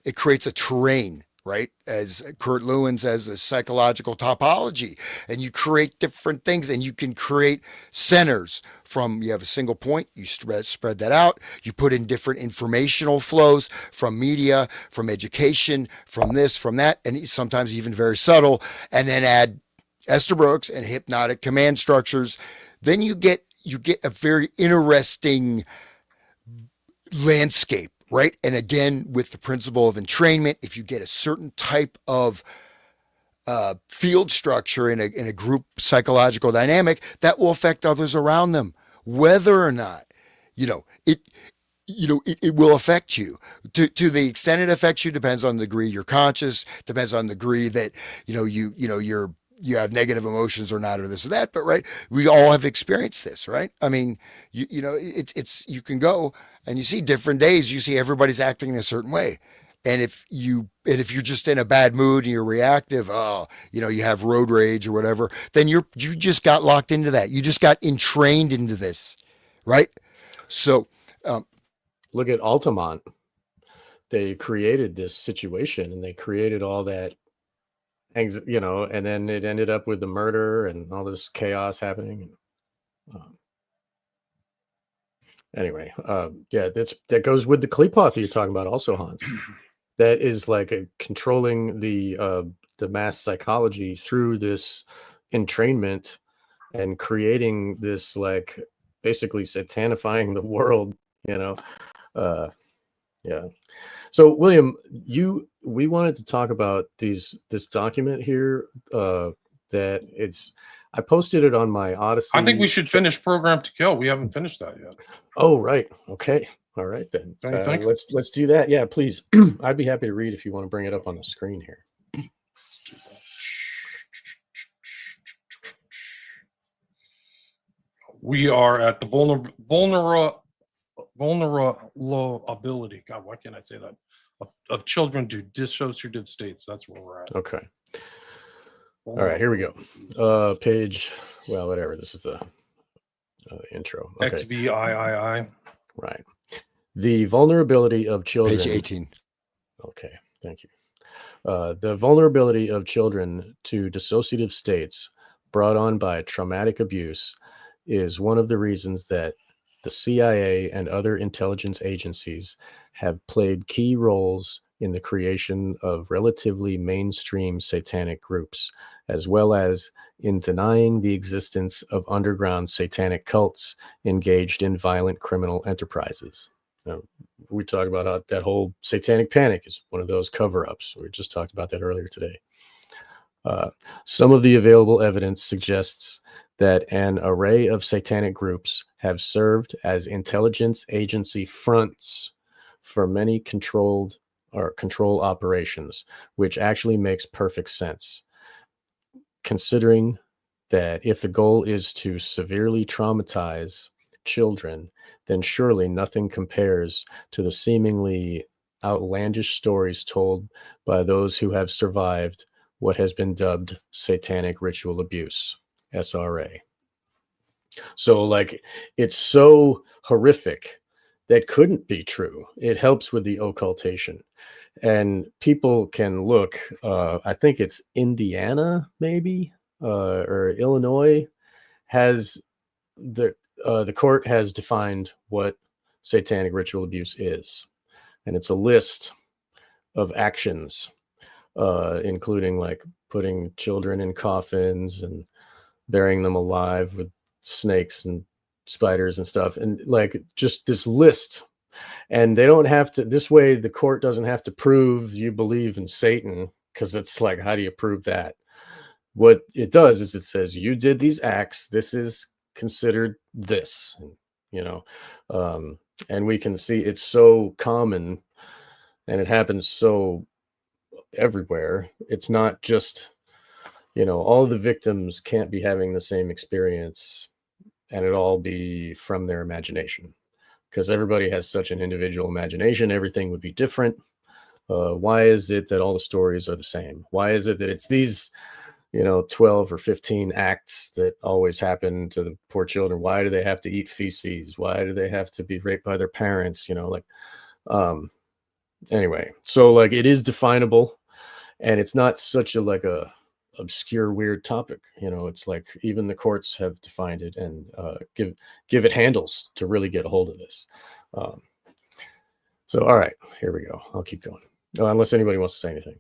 it creates a terrain, right? As Kurt Lewin says, a psychological topology, and you create different things, and you can create centers you have a single point, you spread that out, you put in different informational flows from media, from education, from this, from that, and sometimes even very subtle, and then add Estabrooks and hypnotic command structures. Then you get a very interesting landscape, right? And again, with the principle of entrainment, if you get a certain type of field structure in a group psychological dynamic, that will affect others around them, whether or not, it will affect you. To the extent it affects you depends on the degree you're conscious, depends on the degree that, you have negative emotions or not, or this or that, but right, we all have experienced this, right? You can go and you see different days, you see everybody's acting in a certain way. And if you're just in a bad mood and you're reactive, you have road rage or whatever, then you just got locked into that. You just got entrained into this, right? So, look at Altamont. They created this situation and they created all that, and then it ended up with the murder and all this chaos happening. Anyway, that goes with the Kleepoth you're talking about also, Hans. That is like controlling the mass psychology through this entrainment and creating this, like, basically satanifying the world, yeah. So William, we wanted to talk about this document here, that I posted it on my Odyssey. I think we should finish Program to Kill. We haven't finished that yet. Oh, right. Okay. All right then. Don't you think? Let's do that. Yeah, please. I'd be happy to read if you want to bring it up on the screen here. We are at the vulnerability. God, why can't I say that? Of children to dissociative states. That's where we're at. Okay. All right, here we go. Page, well, whatever. This is the intro. Okay. XVIII. Right. The vulnerability of children. Page 18. Okay, thank you. The vulnerability of children to dissociative states brought on by traumatic abuse is one of the reasons that the CIA and other intelligence agencies have played key roles in the creation of relatively mainstream satanic groups, as well as in denying the existence of underground satanic cults engaged in violent criminal enterprises. Now, we talk about how that whole satanic panic is one of those cover-ups. We just talked about that earlier today. Some of the available evidence suggests that an array of satanic groups have served as intelligence agency fronts for many control operations, which actually makes perfect sense, considering that if the goal is to severely traumatize children, then surely nothing compares to the seemingly outlandish stories told by those who have survived what has been dubbed satanic ritual abuse, SRA. So, like, it's so horrific that couldn't be true. It helps with the occultation. And people can look, I think it's Indiana, maybe, or Illinois, has the court has defined what satanic ritual abuse is. And it's a list of actions, including like putting children in coffins and burying them alive with snakes and spiders and stuff. And like just this list. And they don't have to, this way, the court doesn't have to prove you believe in Satan, because it's like, how do you prove that? What it does is it says, you did these acts. This is considered this, you know, and we can see it's so common and it happens so everywhere. It's not just, you know, all the victims can't be having the same experience and it all be from their imagination, because everybody has such an individual imagination. Everything would be different. Why is it that all the stories are the same? Why is it that it's these, you know, 12 or 15 acts that always happen to the poor children? Why do they have to eat feces? Why do they have to be raped by their parents? You know, like, anyway, so like it is definable, and it's not such a like a obscure weird topic. You know, it's like even the courts have defined it and give it handles to really get a hold of this. So all right, here we go. I'll keep going, unless anybody wants to say anything.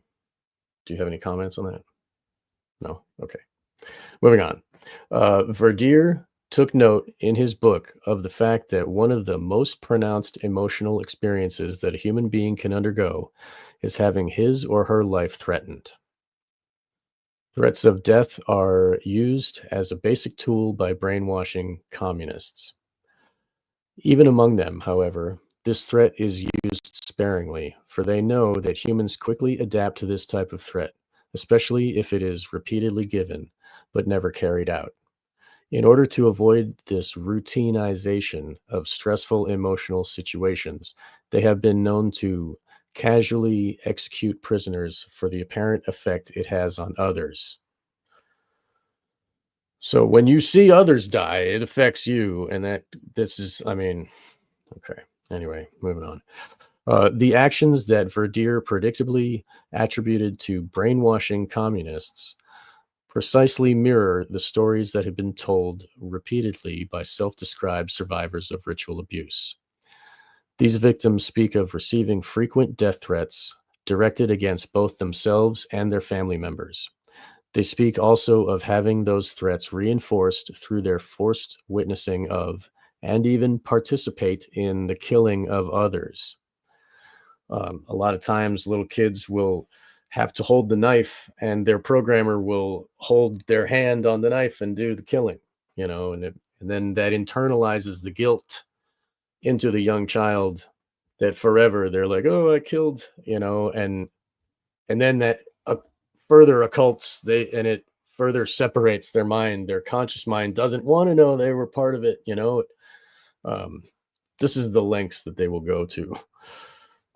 Do you have any comments on that? No? Okay. Moving on. Verdier took note in his book of the fact that one of the most pronounced emotional experiences that a human being can undergo is having his or her life threatened. Threats of death are used as a basic tool by brainwashing communists. Even among them, however, this threat is used sparingly, for they know that humans quickly adapt to this type of threat, especially if it is repeatedly given, but never carried out. In order to avoid this routinization of stressful emotional situations, they have been known to casually execute prisoners for the apparent effect it has on others. So when you see others die, it affects you. And this is, I mean, okay. Anyway, moving on. The actions that Verdier predictably attributed to brainwashing communists precisely mirror the stories that have been told repeatedly by self-described survivors of ritual abuse. These victims speak of receiving frequent death threats directed against both themselves and their family members. They speak also of having those threats reinforced through their forced witnessing of and even participate in the killing of others. A lot of times little kids will have to hold the knife and their programmer will hold their hand on the knife and do the killing, you know, and then that internalizes the guilt into the young child, that forever they're like, oh, I killed, you know, and then that further occults, it further separates their mind. Their conscious mind doesn't want to know they were part of it. This is the lengths that they will go to.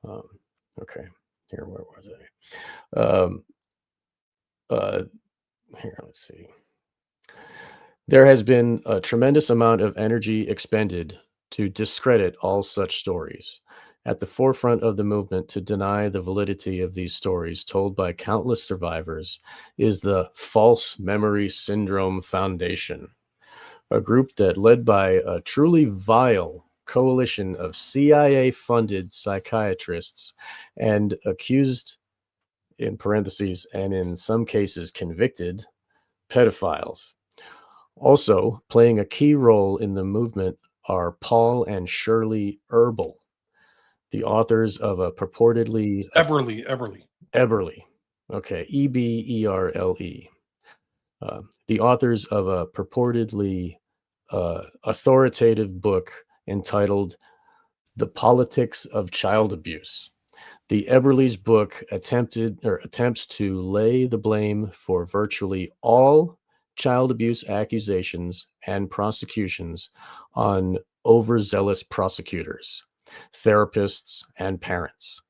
Okay, here, where was I? Here, let's see. There has been a tremendous amount of energy expended to discredit all such stories. At the forefront of the movement to deny the validity of these stories told by countless survivors is the False Memory Syndrome Foundation, a group that led by a truly vile coalition of CIA-funded psychiatrists and accused, in parentheses, and in some cases convicted, pedophiles. Also playing a key role in the movement are Paul and Shirley Eberle, the authors of a purportedly... Eberle. Okay, Eberle. The authors of a purportedly authoritative book entitled The Politics of Child Abuse. The Eberle's book attempts to lay the blame for virtually all child abuse accusations and prosecutions on overzealous prosecutors, therapists, and parents.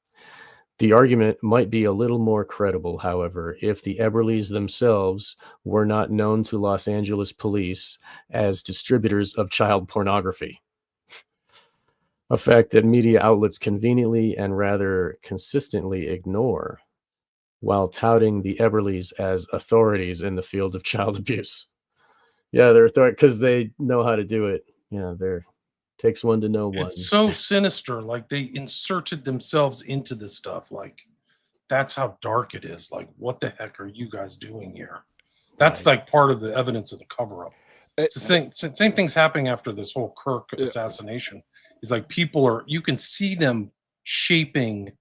The argument might be a little more credible, however, if the Eberles themselves were not known to Los Angeles police as distributors of child pornography, a fact that media outlets conveniently and rather consistently ignore while touting the Eberles as authorities in the field of child abuse. Yeah, they're because they know how to do it. Yeah, takes one to know one. It's so sinister. Like, they inserted themselves into this stuff. Like, that's how dark it is. Like, what the heck are you guys doing here? That's like part of the evidence of the cover-up. It's the same thing's happening after this whole Kirk assassination. It's like you can see them shaping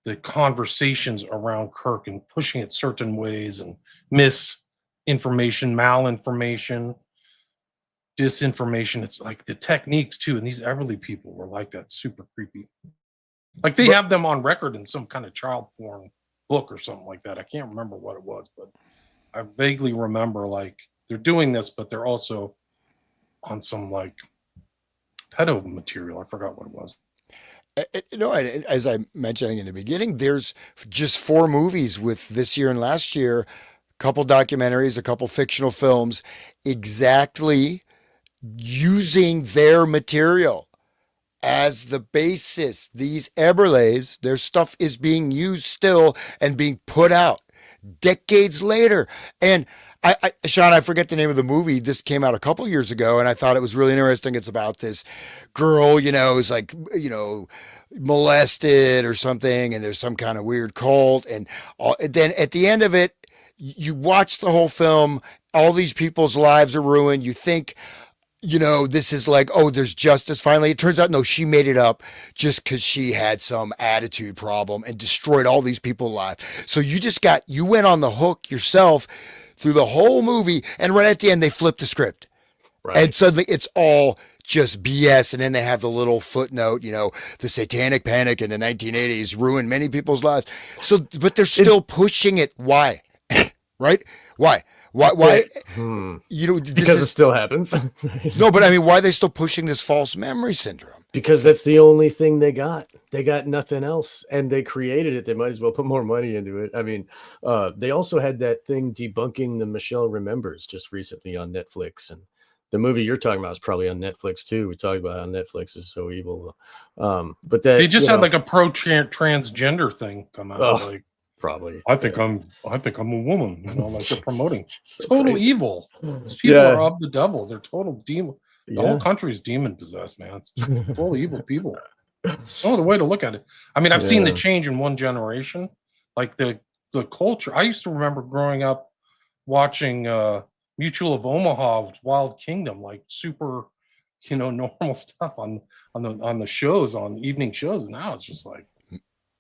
the conversations around Kirk and pushing it certain ways, and misinformation, malinformation, disinformation. It's like the techniques too. And these Eberle people were like that, super creepy. Like they have them on record in some kind of child porn book or something like that. I can't remember what it was, but I vaguely remember like they're doing this, but they're also on some like pedo material. I forgot what it was. As I mentioned in the beginning, there's just 4 movies with this year and last year, a couple documentaries, a couple fictional films, exactly using their material as the basis. These Eberles, their stuff is being used still and being put out decades later. And Sean, I forget the name of the movie. This came out a couple years ago, and I thought it was really interesting. It's about this girl, who's like, molested or something, and there's some kind of weird cult. And then at the end of it, you watch the whole film, all these people's lives are ruined. You think, this is like, oh, there's justice finally. It turns out, no, she made it up just because she had some attitude problem and destroyed all these people's lives. So you went on the hook yourself through the whole movie, and right at the end, they flipped the script. Right. And suddenly it's all just BS. And then they have the little footnote, the satanic panic in the 1980s ruined many people's lives. So, but they're still pushing it. Why? Right? Why? Because it still happens. No, but I mean, why are they still pushing this false memory syndrome? Because that's the only thing they got. They got nothing else, and they created it. They might as well put more money into it. I mean, they also had that thing debunking the Michelle Remembers just recently on Netflix, and the movie you're talking about is probably on Netflix too. We talked about how Netflix is so evil, but that they just had like a transgender thing come out. Like, probably, I think I'm a woman. Like they're promoting so total crazy. Evil. These people are of the devil. They're total demon. The whole country is demon possessed, man. It's full of evil people. Oh, the way to look at it. I mean, I've seen the change in one generation. Like the culture. I used to remember growing up watching Mutual of Omaha, Wild Kingdom, like super, normal stuff on the shows, on evening shows. And now it's just like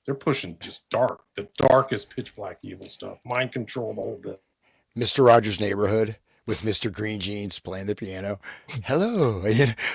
they're pushing just the darkest pitch black evil stuff, mind control, the whole bit. Mr. Rogers' Neighborhood with Mr. Green Jeans playing the piano. Hello,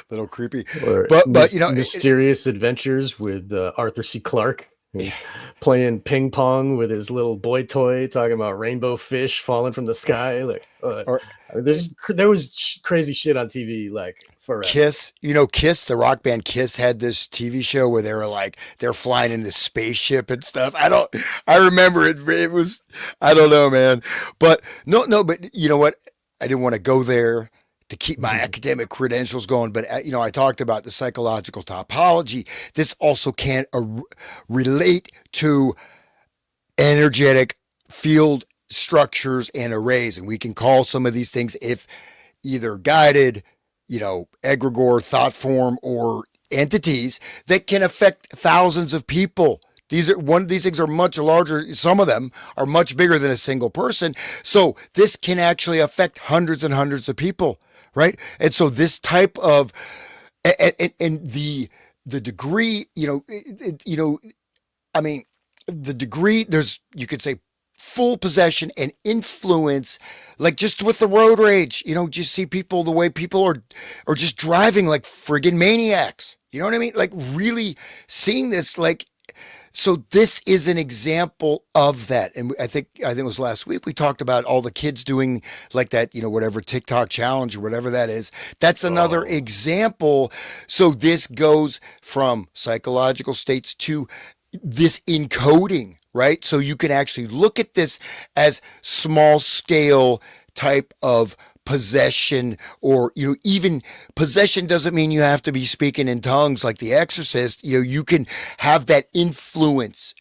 little creepy. But mysterious adventures with Arthur C. Clarke. He's playing ping pong with his little boy toy, talking about rainbow fish falling from the sky. Like, Or there was crazy shit on TV like forever. Kiss, Kiss, the rock band Kiss had this TV show where they were like they're flying in this spaceship and stuff. I remember it. It was, I don't know, man. But no, but you know what? I didn't want to go there to keep my academic credentials going. But I talked about the psychological topology. This also can relate to energetic field structures and arrays, and we can call some of these things, if either guided, egregore, thought form, or entities that can affect thousands of people. These things are much larger. Some of them are much bigger than a single person. So this can actually affect hundreds and hundreds of people, right? And so this type of and the degree, I mean, the degree, there's, you could say, full possession and influence, like just with the road rage, just see people, the way people are just driving like friggin' maniacs. You know what I mean? Like really seeing this, like, so this is an example of that. And I think it was last week we talked about all the kids doing like that, whatever TikTok challenge or whatever that is. That's another example. So this goes from psychological states to this encoding, right? So you can actually look at this as small scale type of possession, or even possession doesn't mean you have to be speaking in tongues like the exorcist. You can have that influence,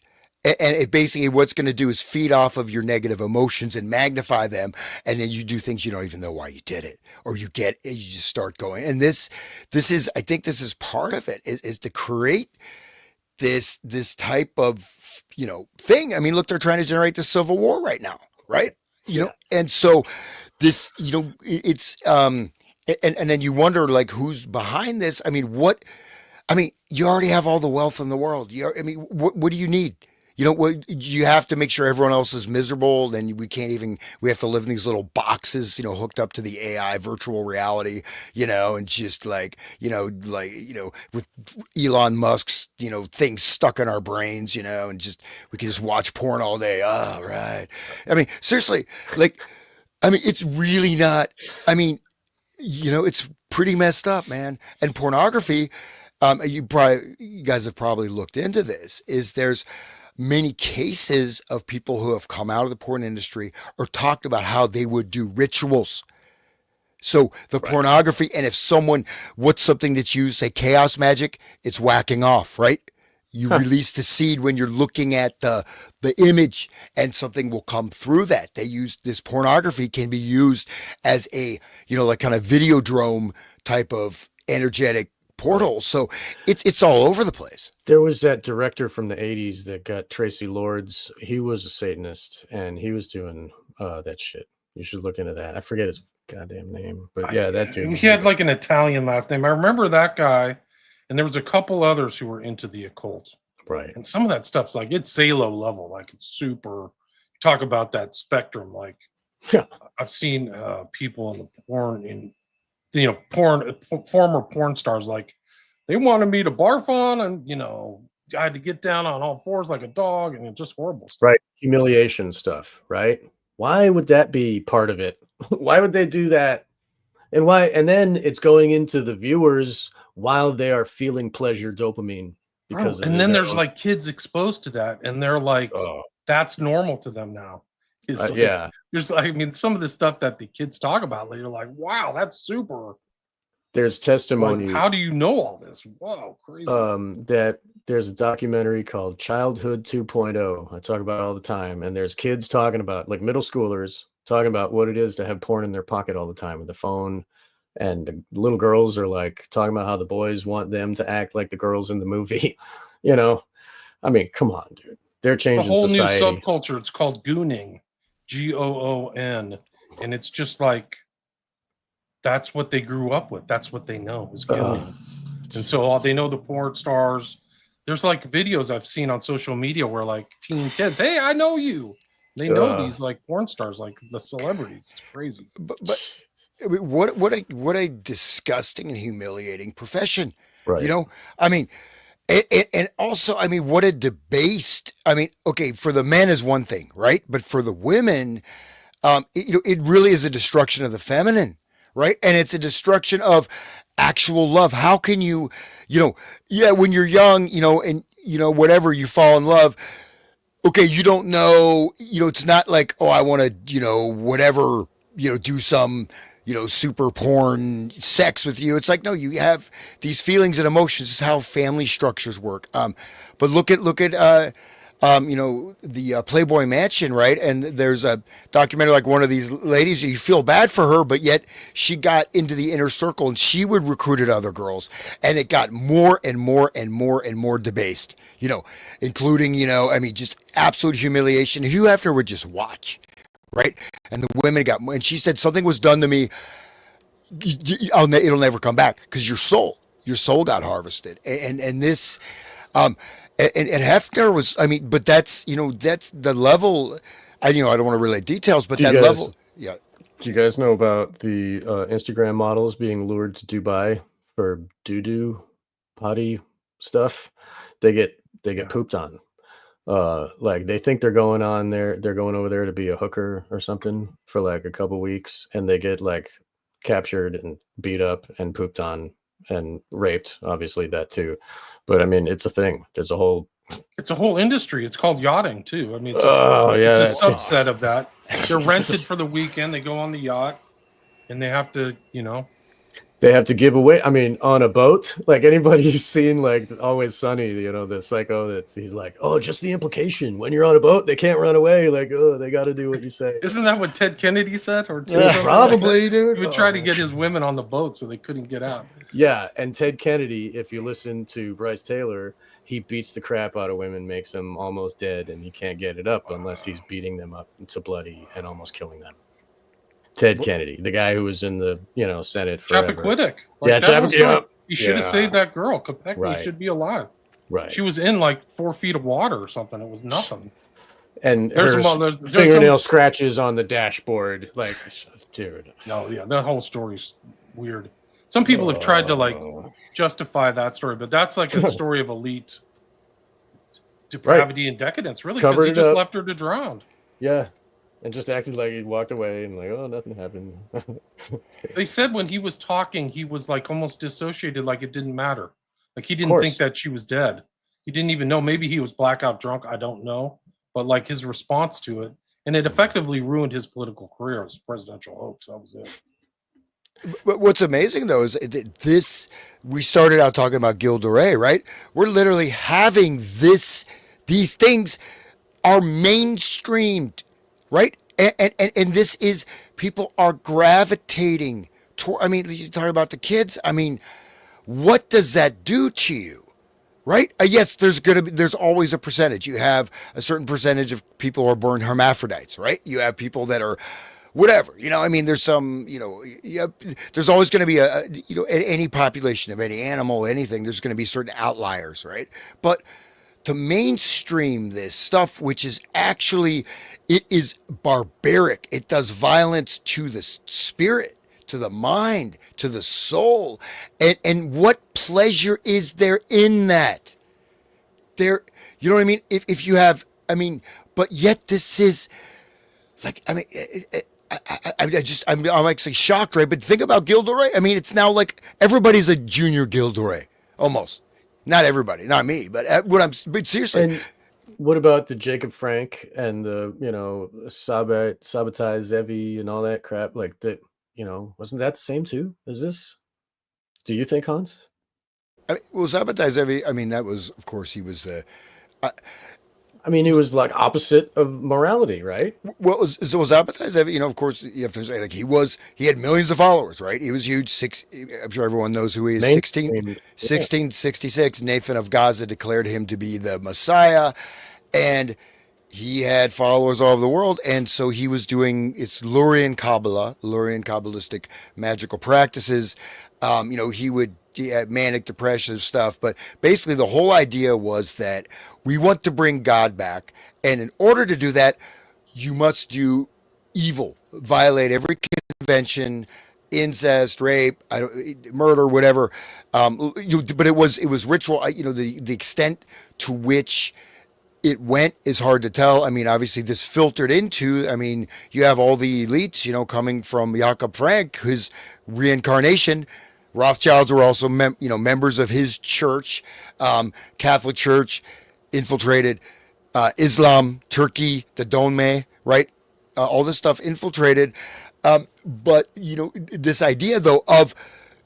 and it basically what's going to do is feed off of your negative emotions and magnify them, and then you do things you don't even know why you did it, or you just start going. And this is, I think this is part of it, is to create this type of thing. I mean, look, they're trying to generate the Civil War right now, right? And so this, it's and then you wonder, like, who's behind this? I mean, you already have all the wealth in the world. What do you need? You have to make sure everyone else is miserable. Then we have to live in these little boxes, hooked up to the AI virtual reality, and just with Elon Musk's, things stuck in our brains, and just, we can just watch porn all day. Oh, right. I mean, seriously, it's really not, it's pretty messed up, man. And pornography, you guys have probably looked into this, there's many cases of people who have come out of the porn industry or talked about how they would do rituals. So the pornography, and if what's something that's used, say chaos magic, it's whacking off, right? You release the seed when you're looking at the image, and something will come through that. They use this pornography, can be used as a, like kind of videodrome type of energetic portal. So it's all over the place. There was that director from the 80s that got Tracy Lords. He was a Satanist, and he was doing that shit. You should look into that. I forget his goddamn name, but yeah, that dude. He had like an Italian last name. I remember that guy, and there was a couple others who were into the occult. Right. And some of that stuff's like, it's Salo level, like it's super. Talk about that spectrum. Like, I've seen people in the porn, former porn stars, like, they wanted me to barf on, and I had to get down on all fours like a dog, and it's just horrible stuff. Right. Humiliation stuff, right? Why would that be part of it? Why would they do that? And why? And then it's going into the viewers while they are feeling pleasure, dopamine. Because and then there's like kids exposed to that, and they're like, that's normal to them now. Yeah. There's, some of the stuff that the kids talk about, you're like, wow, that's super. There's testimony. Like, how do you know all this? Wow, crazy. That there's a documentary called Childhood 2.0. I talk about it all the time. And there's kids talking about, like middle schoolers, talking about what it is to have porn in their pocket all the time with the phone. And the little girls are like talking about how the boys want them to act like the girls in the movie. Come on, dude. They're changing the whole society. New subculture. It's called gooning, Goon, and it's just like, that's what they grew up with. That's what they know is gooning. And so they know the porn stars. There's like videos I've seen on social media where like teen kids, hey, I know you. They know these like porn stars, like the celebrities. It's crazy. But what a disgusting and humiliating profession. Right. And also, I mean, what a debased. I mean, okay, for the men is one thing, right? But for the women, it really is a destruction of the feminine, right? And it's a destruction of actual love. How can you, yeah, when you're young, and whatever you fall in love, okay, you don't know, it's not like, oh, I want to, whatever, do some, super porn sex with you. It's like, no, you have these feelings and emotions. This is how family structures work. But look at the Playboy Mansion, right? And there's a documentary like one of these ladies, you feel bad for her, but yet she got into the inner circle and she would recruited other girls, and it got more and more and more and more debased, including, I mean, just absolute humiliation. Who after would just watch, right? And the women got, and she said something was done to me. It'll never come back because your soul got harvested, and this, um, and Hefner was, I mean, but that's the level. I don't want to relate details, but that level, yeah. Do you guys know about the Instagram models being lured to Dubai for doo-doo potty stuff? They get pooped on. Like they think they're going over there to be a hooker or something for like a couple weeks, and they get like captured and beat up and pooped on and raped, obviously that too. But I mean, it's a thing. There's a whole industry. It's called yachting too. I mean, it's it's a subset of that. They're rented for the weekend. They go on the yacht, and they have to, they have to give away. I mean, on a boat, like anybody who's seen like Always Sunny, the psycho that he's like, oh, just the implication when you're on a boat, they can't run away. Like, oh, they got to do what you say. Isn't that what Ted Kennedy said? Or probably, dude. He would try to get his women on the boat so they couldn't get out. Yeah, and Ted Kennedy, if you listen to Bryce Taylor, he beats the crap out of women, makes them almost dead, and he can't get it up unless he's beating them up to bloody and almost killing them. Ted Kennedy, the guy who was in the Senate forever. Chappaquiddick. Chappaquiddick. You should have saved that girl. Kopechne Right. should be alive. Right. She was in like 4 feet of water or something. It was nothing. And there's her fingernail scratches on the dashboard. Like, dude. No, yeah, that whole story's weird. Some people have tried to like justify that story, but that's like a story of elite depravity and decadence, really, because he just left her to drown. Yeah. And just acted like he walked away and like, oh, nothing happened. They said when he was talking, he was like almost dissociated, like it didn't matter. Like he didn't think that she was dead. He didn't even know. Maybe he was blackout drunk. I don't know. But like his response to it, and it effectively ruined his political career, his presidential hopes. That was it. But what's amazing though is this. We started out talking about Gilles de Rais, right? We're literally having this. These things are mainstreamed, right? And this is, people are gravitating toward. I mean, you talk about the kids. I mean, what does that do to you? Right? Yes, there's always a percentage. You have a certain percentage of people who are born hermaphrodites, right? You have people that are whatever, I mean, there's some, there's always going to be any population of any animal, anything, there's going to be certain outliers, right? But to mainstream this stuff, which is actually, it is barbaric. It does violence to the spirit, to the mind, to the soul. And what pleasure is there in that? There, you know what I mean? If you have, I mean, but yet this is like, I mean, I'm actually shocked, right? But think about Gilles de Rais. I mean, it's now like everybody's a junior Gilles de Rais, almost. Not everybody, not me, but but seriously. And what about the Jacob Frank and the Sabotage Zevi and all that crap? Like that, wasn't that the same too as this? Do you think, Hans? Well, Sabotage Zevi. I mean, that was, of course, he was. I mean, he was like opposite of morality, right? Well, so Sabotage Zevi, of course, you have to say, like, he had millions of followers, right? He was huge. I'm sure everyone knows who he is. 1666, Nathan of Gaza declared him to be the Messiah, and he had followers all over the world, and so he was doing Lurian Kabbalistic magical practices. He had manic depressive stuff, but basically the whole idea was that we want to bring God back, and in order to do that, you must do evil, violate every convention, incest, rape, murder, whatever. But it was ritual. The extent to which it went is hard to tell. I mean, obviously, this filtered into. I mean, you have all the elites, coming from Jakob Frank, his reincarnation. Rothschilds were also, members of his church, Catholic Church, infiltrated Islam, Turkey, the Donme, right? All this stuff infiltrated. But this idea though of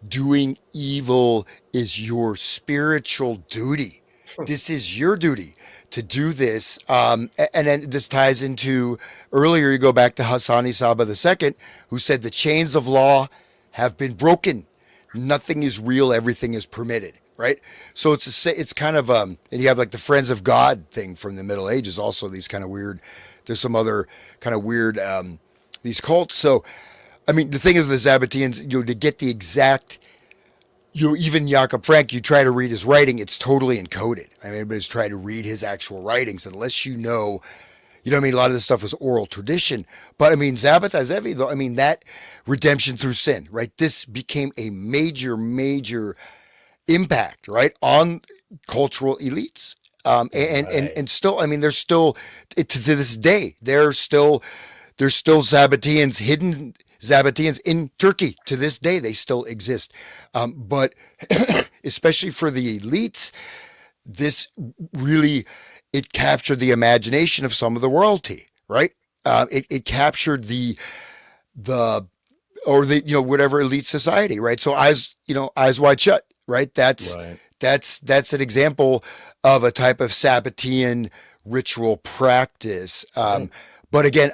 doing evil is your spiritual duty. This is your duty to do this. And then this ties into earlier, you go back to Hassani Saba II, who said the chains of law have been broken. Nothing is real. Everything is permitted. Right. So it's kind of, and you have like the Friends of God thing from the Middle Ages, also these kind of weird, there's some other kind of weird, these cults. So, I mean, the thing is, the Zabbatians, to get the exact, even Jakob Frank, you try to read his writing, it's totally encoded. I mean, everybody's trying to read his actual writings, unless I mean, a lot of this stuff was oral tradition. But I mean, Zabbatai Zevi, though, I mean, that redemption through sin, right? This became a major, major impact, right, on cultural elites. And still, I mean, there's still, to this day, there's still Zabbatians, hidden Zabbatians in Turkey to this day. They still exist. But especially for the elites, this really, it captured the imagination of some of the royalty, right? It captured the whatever elite society, right? So eyes wide shut, right? That's an example of a type of Sabbatian ritual practice. But again,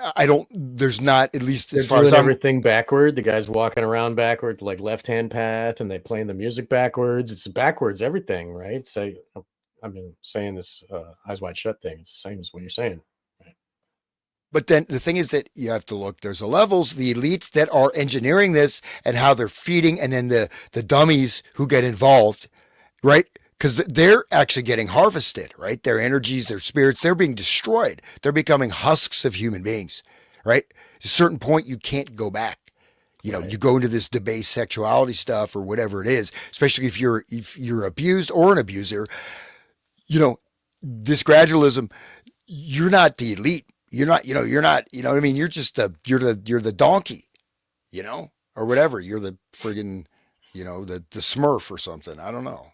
there's not, at least as far as everything backward. The guy's walking around backward, like left-hand path, and they playing the music backwards. It's backwards, everything, right? So I've been saying this eyes wide shut thing. It's the same as what you're saying. Right? But then the thing is that you have to look, there's the levels, the elites that are engineering this and how they're feeding, and then the dummies who get involved, right? Because they're actually getting harvested, right? Their energies, their spirits, they're being destroyed. They're becoming husks of human beings, right? At a certain point, you can't go back. You go into this debased sexuality stuff or whatever it is, especially if you're abused or an abuser. This gradualism, you're not the elite. You're not, you're not, what I mean? You're just you're the donkey, or whatever. You're the friggin', the Smurf or something. I don't know.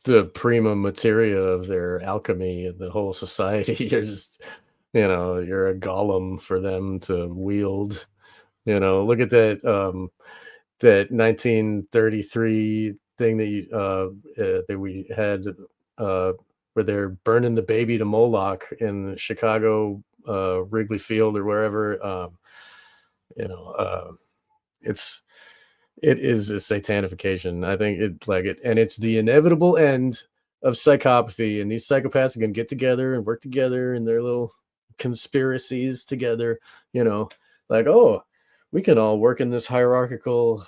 The prima materia of their alchemy and the whole society. You're just, you're a golem for them to wield. Look at that that 1933 thing that we had where they're burning the baby to Moloch in Chicago, Wrigley Field or wherever. It is a satanification. I think and it's the inevitable end of psychopathy. And these psychopaths are going to get together and work together in their little conspiracies together. Oh, we can all work in this hierarchical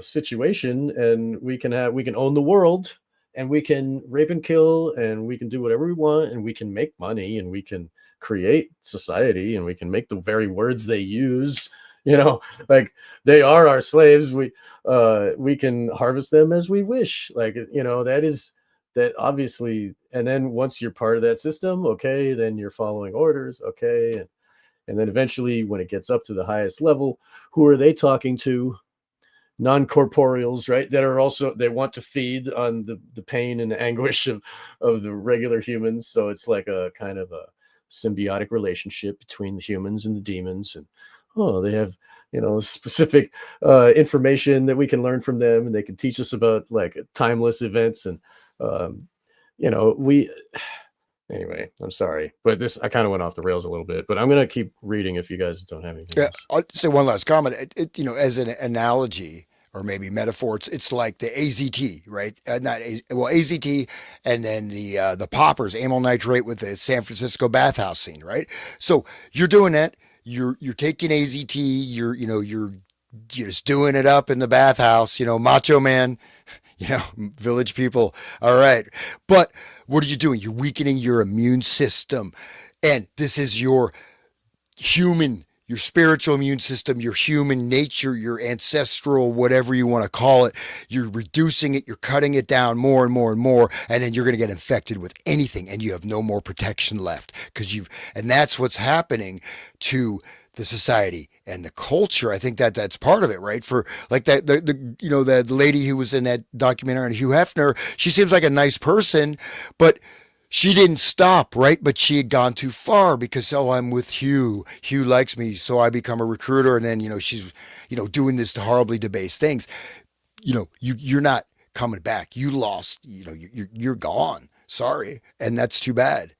situation, and we can own the world, and we can rape and kill, and we can do whatever we want, and we can make money, and we can create society, and we can make the very words they use. They are our slaves. We can harvest them as we wish. That obviously. And then once you're part of that system, okay, then you're following orders, okay, and then eventually, when it gets up to the highest level, who are they talking to? Non-corporeals, right? That are also, they want to feed on the pain and anguish of the regular humans. So it's like a kind of a symbiotic relationship between the humans and the demons, and they have specific information that we can learn from them, and they can teach us about like timeless events, and anyway, I'm sorry, but I kind of went off the rails a little bit, but I'm gonna keep reading if you guys don't have anything else. I'll say one last comment. As an analogy or maybe metaphor, it's like the AZT, right? AZT, and then the poppers, amyl nitrate with the San Francisco bathhouse scene, right? So you're doing that. You're taking AZT. You're just doing it up in the bathhouse. Macho man. Village people. All right. But what are you doing? You're weakening your immune system. And this is your human your spiritual immune system, your human nature, your ancestral, whatever you want to call it. You're reducing it, you're cutting it down more and more and more, and then you're going to get infected with anything, and you have no more protection left and that's what's happening to the society and the culture. I think that's part of it, right? For like the lady who was in that documentary on Hugh Hefner, she seems like a nice person, but she didn't stop, right? But she had gone too far because, oh, I'm with Hugh. Hugh likes me, so I become a recruiter, and then she's doing this horribly debased things. You're not coming back. You lost. You're gone. Sorry, and that's too bad.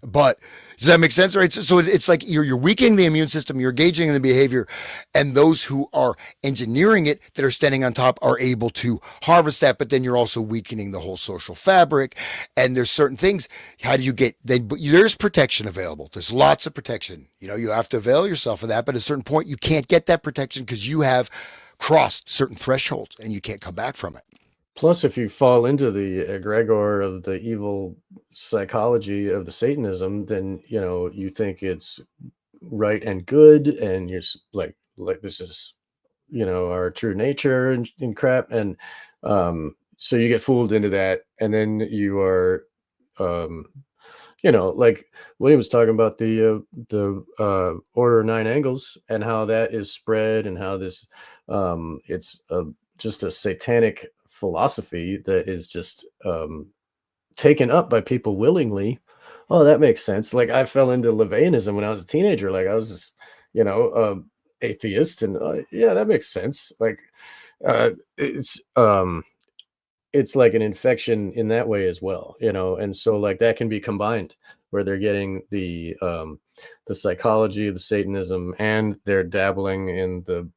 But does that make sense? Right. So it's like you're weakening the immune system, you're engaging in the behavior, and those who are engineering it, that are standing on top, are able to harvest that. But then you're also weakening the whole social fabric. And there's certain things. How do you get then? But there's protection available. There's lots of protection. You have to avail yourself of that. But at a certain point, you can't get that protection because you have crossed certain thresholds and you can't come back from it. Plus, if you fall into the egregor of the evil psychology of the Satanism, then you think it's right and good, and you're like this is our true nature and crap, and so you get fooled into that, and then you are like William was talking about the Order of Nine Angles and how that is spread, and how this it's just a satanic philosophy that is just taken up by people willingly. Oh, that makes sense. Like I fell into LaVeyanism when I was a teenager. Like I was just, atheist, and yeah, that makes sense. Like it's like an infection in that way as well, and so like that can be combined, where they're getting the psychology of the Satanism, and they're dabbling in the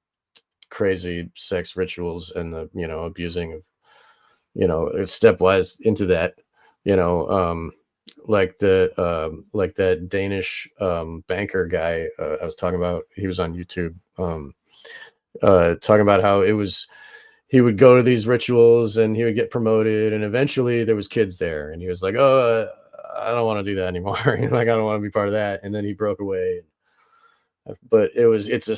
crazy sex rituals and the abusing of stepwise into that, like that Danish banker guy I was talking about. He was on YouTube talking about how he would go to these rituals and he would get promoted, and eventually there was kids there, and he was like, oh, I don't want to do that anymore. Like I don't want to be part of that. And then he broke away. But it's a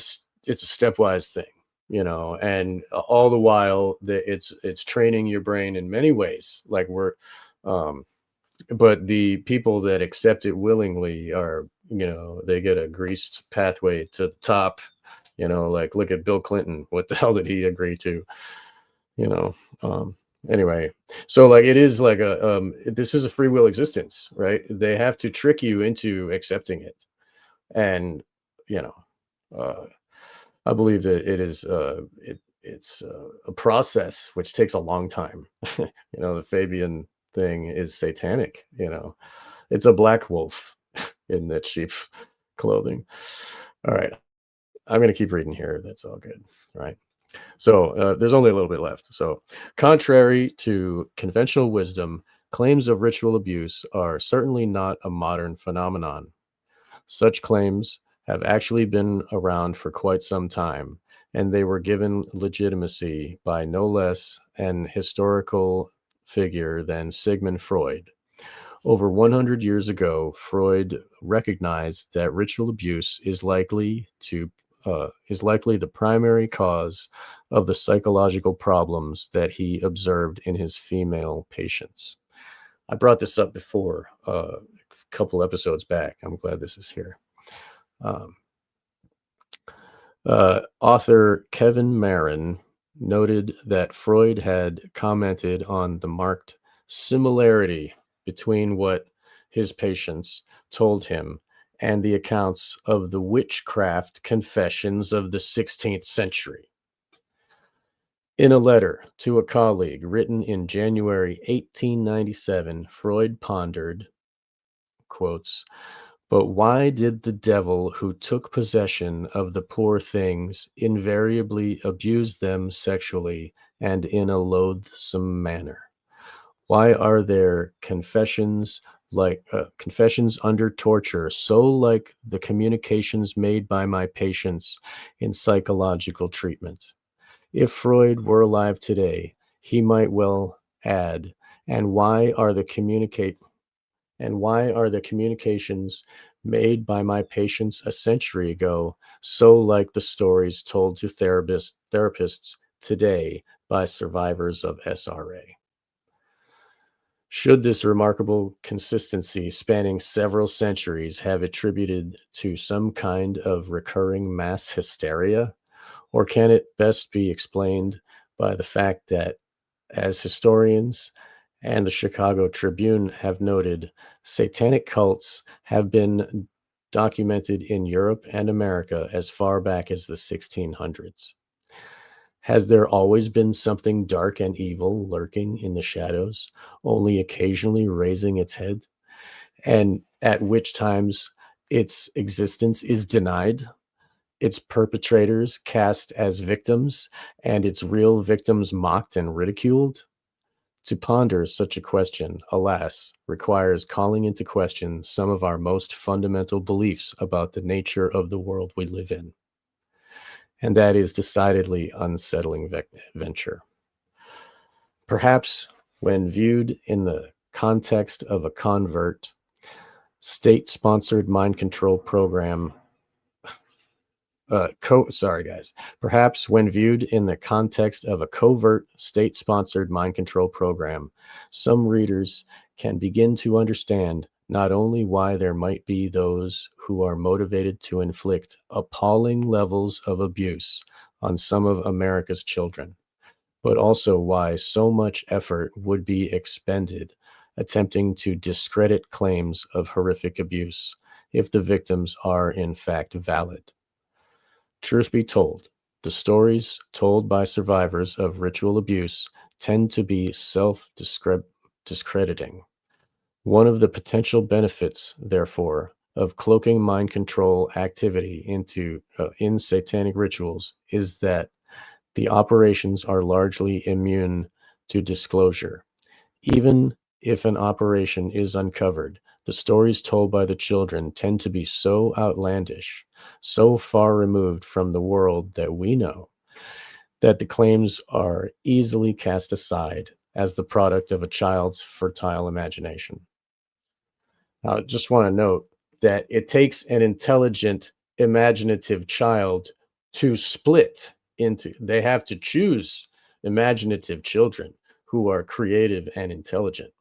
stepwise thing, and all the while that it's training your brain in many ways. Like but the people that accept it willingly are, they get a greased pathway to the top. Like look at Bill Clinton. What the hell did he agree to? Anyway, so like it is like this is a free will existence, right? They have to trick you into accepting it, and I believe that it is it's a process which takes a long time. The Fabian thing is satanic. It's a black wolf in that sheep clothing. All right, I'm going to keep reading here. That's all good. All right. So there's only a little bit left. So contrary to conventional wisdom, claims of ritual abuse are certainly not a modern phenomenon. Such claims have actually been around for quite some time, and they were given legitimacy by no less an historical figure than Sigmund Freud. Over 100 years ago, Freud recognized that ritual abuse is likely the primary cause of the psychological problems that he observed in his female patients. I brought this up before a couple episodes back. I'm glad this is here. Author Kevin Marin noted that Freud had commented on the marked similarity between what his patients told him and the accounts of the witchcraft confessions of the 16th century. In a letter to a colleague written in January 1897, Freud pondered, quotes, "But why did the devil who took possession of the poor things invariably abuse them sexually and in a loathsome manner? Why are there confessions under torture so like the communications made by my patients in psychological treatment? If Freud were alive today, he might well add, and why are the And why are the communications made by my patients a century ago so like the stories told to therapists today by survivors of SRA? Should this remarkable consistency spanning several centuries have attributed to some kind of recurring mass hysteria? Or can it best be explained by the fact that, as historians and the Chicago Tribune have noted, satanic cults have been documented in Europe and America as far back as the 1600s? Has there always been something dark and evil lurking in the shadows, only occasionally raising its head, and at which times its existence is denied, its perpetrators cast as victims, and its real victims mocked and ridiculed? To ponder such a question, alas, requires calling into question some of our most fundamental beliefs about the nature of the world we live in. And that is decidedly unsettling venture. Perhaps when viewed in the context of a covert, state-sponsored mind control program, perhaps when viewed in the context of a covert state-sponsored mind control program, some readers can begin to understand not only why there might be those who are motivated to inflict appalling levels of abuse on some of America's children, but also why so much effort would be expended attempting to discredit claims of horrific abuse if the victims are in fact valid. Truth be told, the stories told by survivors of ritual abuse tend to be self-discrediting. One of the potential benefits, therefore, of cloaking mind control activity in satanic rituals is that the operations are largely immune to disclosure. Even if an operation is uncovered, the stories told by the children tend to be so outlandish, so far removed from the world that we know, that the claims are easily cast aside as the product of a child's fertile imagination. Now, I just want to note that it takes an intelligent, imaginative child to split into, they have to choose imaginative children who are creative and intelligent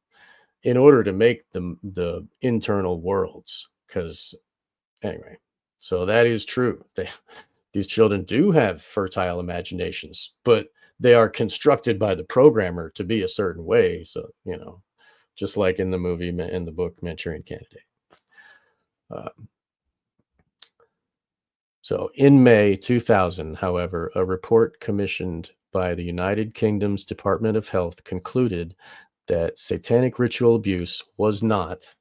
in order to make the internal worlds. Because anyway, so that is true. These children do have fertile imaginations, but they are constructed by the programmer to be a certain way. So, just like in the movie, in the book, Manchurian Candidate. So in May 2000, however, a report commissioned by the United Kingdom's Department of Health concluded that satanic ritual abuse was not,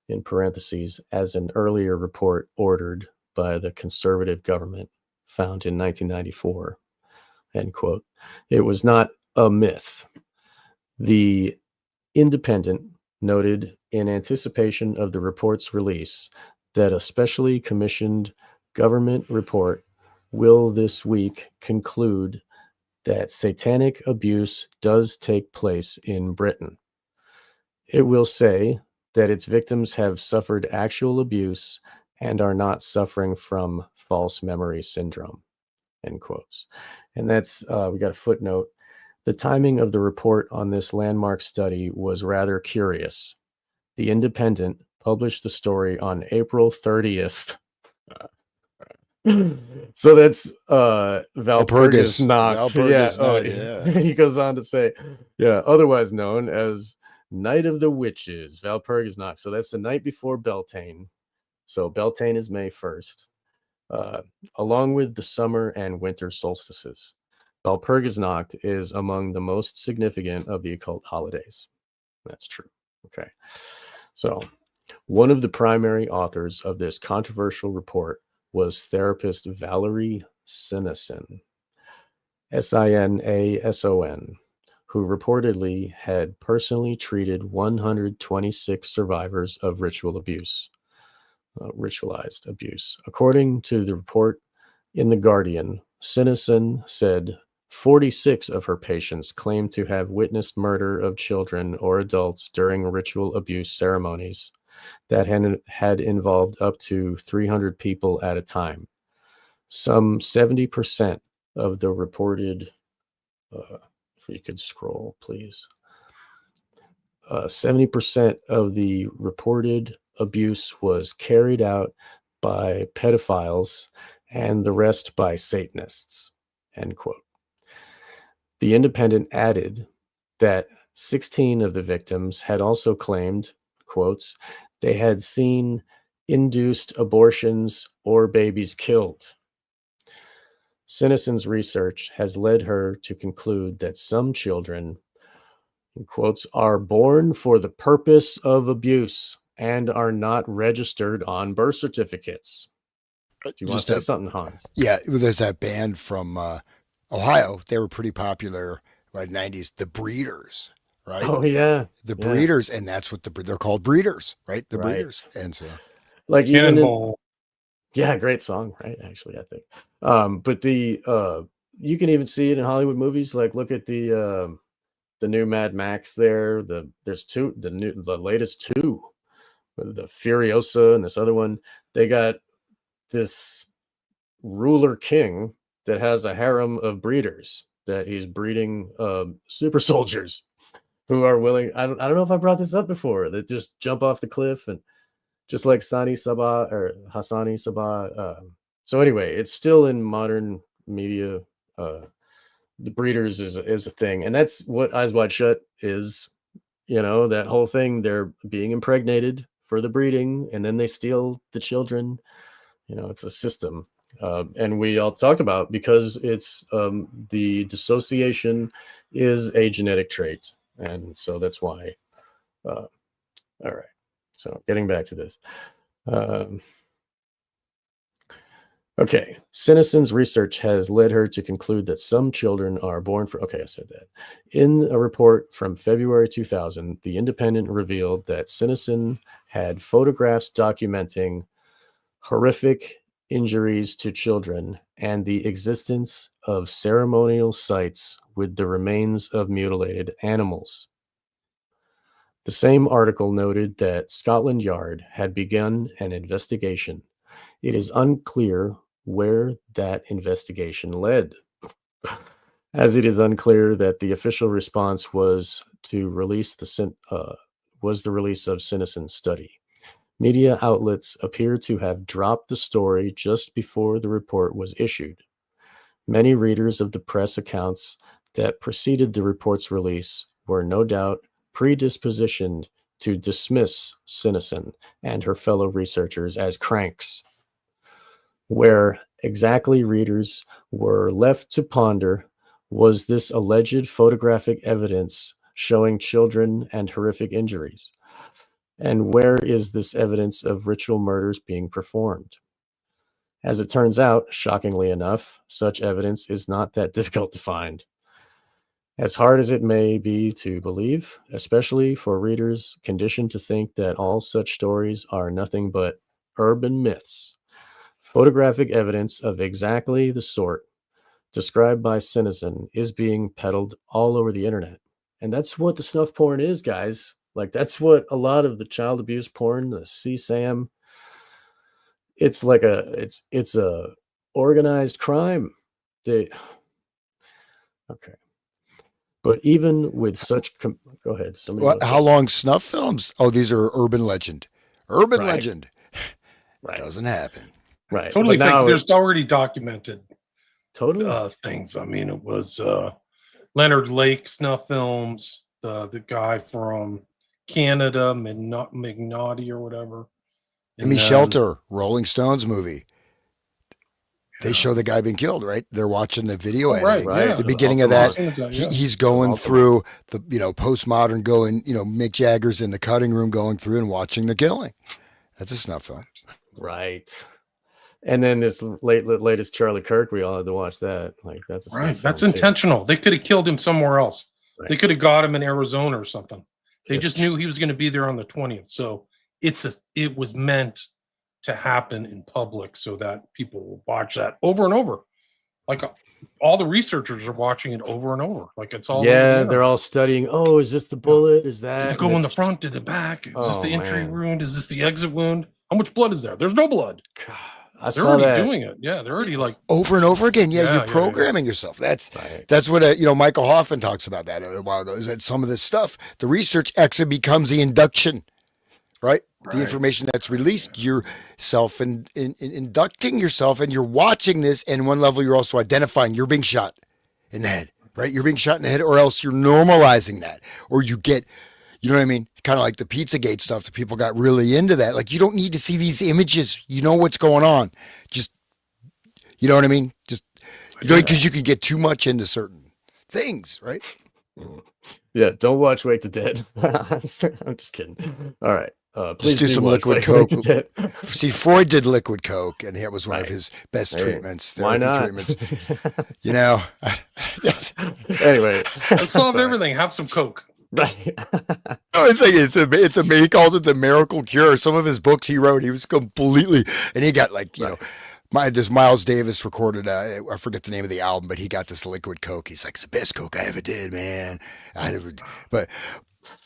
in parentheses, as an earlier report ordered by the conservative government found in 1994, end quote. It was not a myth. The Independent noted in anticipation of the report's release that a specially commissioned government report will this week conclude that satanic abuse does take place in Britain. It will say that its victims have suffered actual abuse and are not suffering from false memory syndrome, end quotes. And that's, we got a footnote. The timing of the report on this landmark study was rather curious. The Independent published the story on April 30th. So that's Valpurgis Nacht. Yeah. He goes on to say, otherwise known as Night of the Witches, Valpurgis Nacht. So that's the night before Beltane. So Beltane is May 1st, along with the summer and winter solstices. Valpurgis Nacht is among the most significant of the occult holidays. That's true. Okay. So one of the primary authors of this controversial report was therapist Valerie Sinason, Sinason, who reportedly had personally treated 126 survivors of ritualized abuse. According to the report in The Guardian, Sinason said 46 of her patients claimed to have witnessed murder of children or adults during ritual abuse ceremonies, that had involved up to 300 people at a time. Some 70% of the reported, if you could scroll, please. 70% of the reported abuse was carried out by pedophiles and the rest by Satanists, end quote. The Independent added that 16 of the victims had also claimed, quotes, they had seen induced abortions or babies killed. Sinison's research has led her to conclude that some children, in quotes, are born for the purpose of abuse and are not registered on birth certificates. Do you want to say something, Hans? Yeah, there's that band from Ohio. They were pretty popular in the 90s, the Breeders, right? Oh, yeah. The Breeders, and that's what they're called, Breeders, right? The Breeders. And so, like, even Cannonball. Yeah, great song, right? Actually, I think. But you can even see it in Hollywood movies. Like, look at the new Mad Max there. There's the latest two, the Furiosa and this other one. They got this ruler king that has a harem of breeders that he's breeding super soldiers who are willing. I don't know if I brought this up before. That just jump off the cliff, and just like Hassani Sabah. So anyway, it's still in modern media. The breeders is a thing, and that's what Eyes Wide Shut is. That whole thing. They're being impregnated for the breeding, and then they steal the children. It's a system. And we all talked about, because it's the dissociation is a genetic trait, and so that's why. All right. So getting back to this. Okay. Sinison's research has led her to conclude that some children are born for. Okay, I said that. In a report from February 2000, The Independent revealed that Sinison had photographs documenting horrific injuries to children and the existence of ceremonial sites with the remains of mutilated animals. The same article noted that Scotland Yard had begun an investigation. It is unclear where that investigation led, as it is unclear that the official response was to release the release of Sinison's study. Media outlets appear to have dropped the story just before the report was issued. Many readers of the press accounts that preceded the report's release were no doubt predispositioned to dismiss Sinison and her fellow researchers as cranks. Where exactly readers were left to ponder was this alleged photographic evidence showing children and horrific injuries. And where is this evidence of ritual murders being performed? As it turns out, shockingly enough, such evidence is not that difficult to find. As hard as it may be to believe, especially for readers conditioned to think that all such stories are nothing but urban myths, photographic evidence of exactly the sort described by Sinison is being peddled all over the internet. And that's what the snuff porn is, guys. Like, that's what a lot of the child abuse porn, the CSAM, it's like it's a organized crime. Okay. But even with such, go ahead. How long snuff films? Oh, these are urban legend. Urban legend. It doesn't happen. Right. Totally fake. There's already documented things. I mean, it was Leonard Lake snuff films, the guy from Canada, Mignotti or whatever. Gimme Shelter, Rolling Stones movie. They show the guy being killed, right? They're watching the video editing. Right. The beginning of that, he's going through the, postmodern Mick Jagger's in the cutting room going through and watching the killing. That's a snuff film. Right. And then this latest Charlie Kirk, we all had to watch that. Like, that's a snuff film. That's intentional. They could have killed him somewhere else. Right. They could have got him in Arizona or something. They just knew he was going to be there on the 20th. So it was meant to happen in public so that people will watch that over and over. like all the researchers are watching it over and over. Like it's all yeah, they're all studying. Oh, is this the bullet? Is that? Did it go in the front? Did it back? Is this the entry man. wound? Is this the exit wound? How much blood is there? There's no blood. God, they're already doing it. Yeah, they're already like over and over again. Yeah, you're programming yourself. That's what Michael Hoffman talks about that a while ago. Is that some of this stuff, the research actually becomes the induction, right? The information that's released, you're inducting yourself, and you're watching this. And one level, you're also identifying you're being shot in the head, right? You're being shot in the head, or else you're normalizing that, or you get, you know what I mean? Kind of like the Pizzagate stuff. The people got really into that. Like, you don't need to see these images. You know what's going on. Just, you know what I mean? Just, because you can get too much into certain things, right? Yeah, don't watch Wake the Dead. I'm just kidding. All right. Please just do some liquid coke. See, Freud did liquid coke, and that was one of his best treatments. Why not? Treatments. Anyway, let's solve everything. Have some coke. Right. No, it's a he called it the miracle cure. Some of his books he wrote, he was completely, and he got there's Miles Davis recorded, I forget the name of the album, but he got this liquid coke. He's like, it's the best coke I ever did, man. But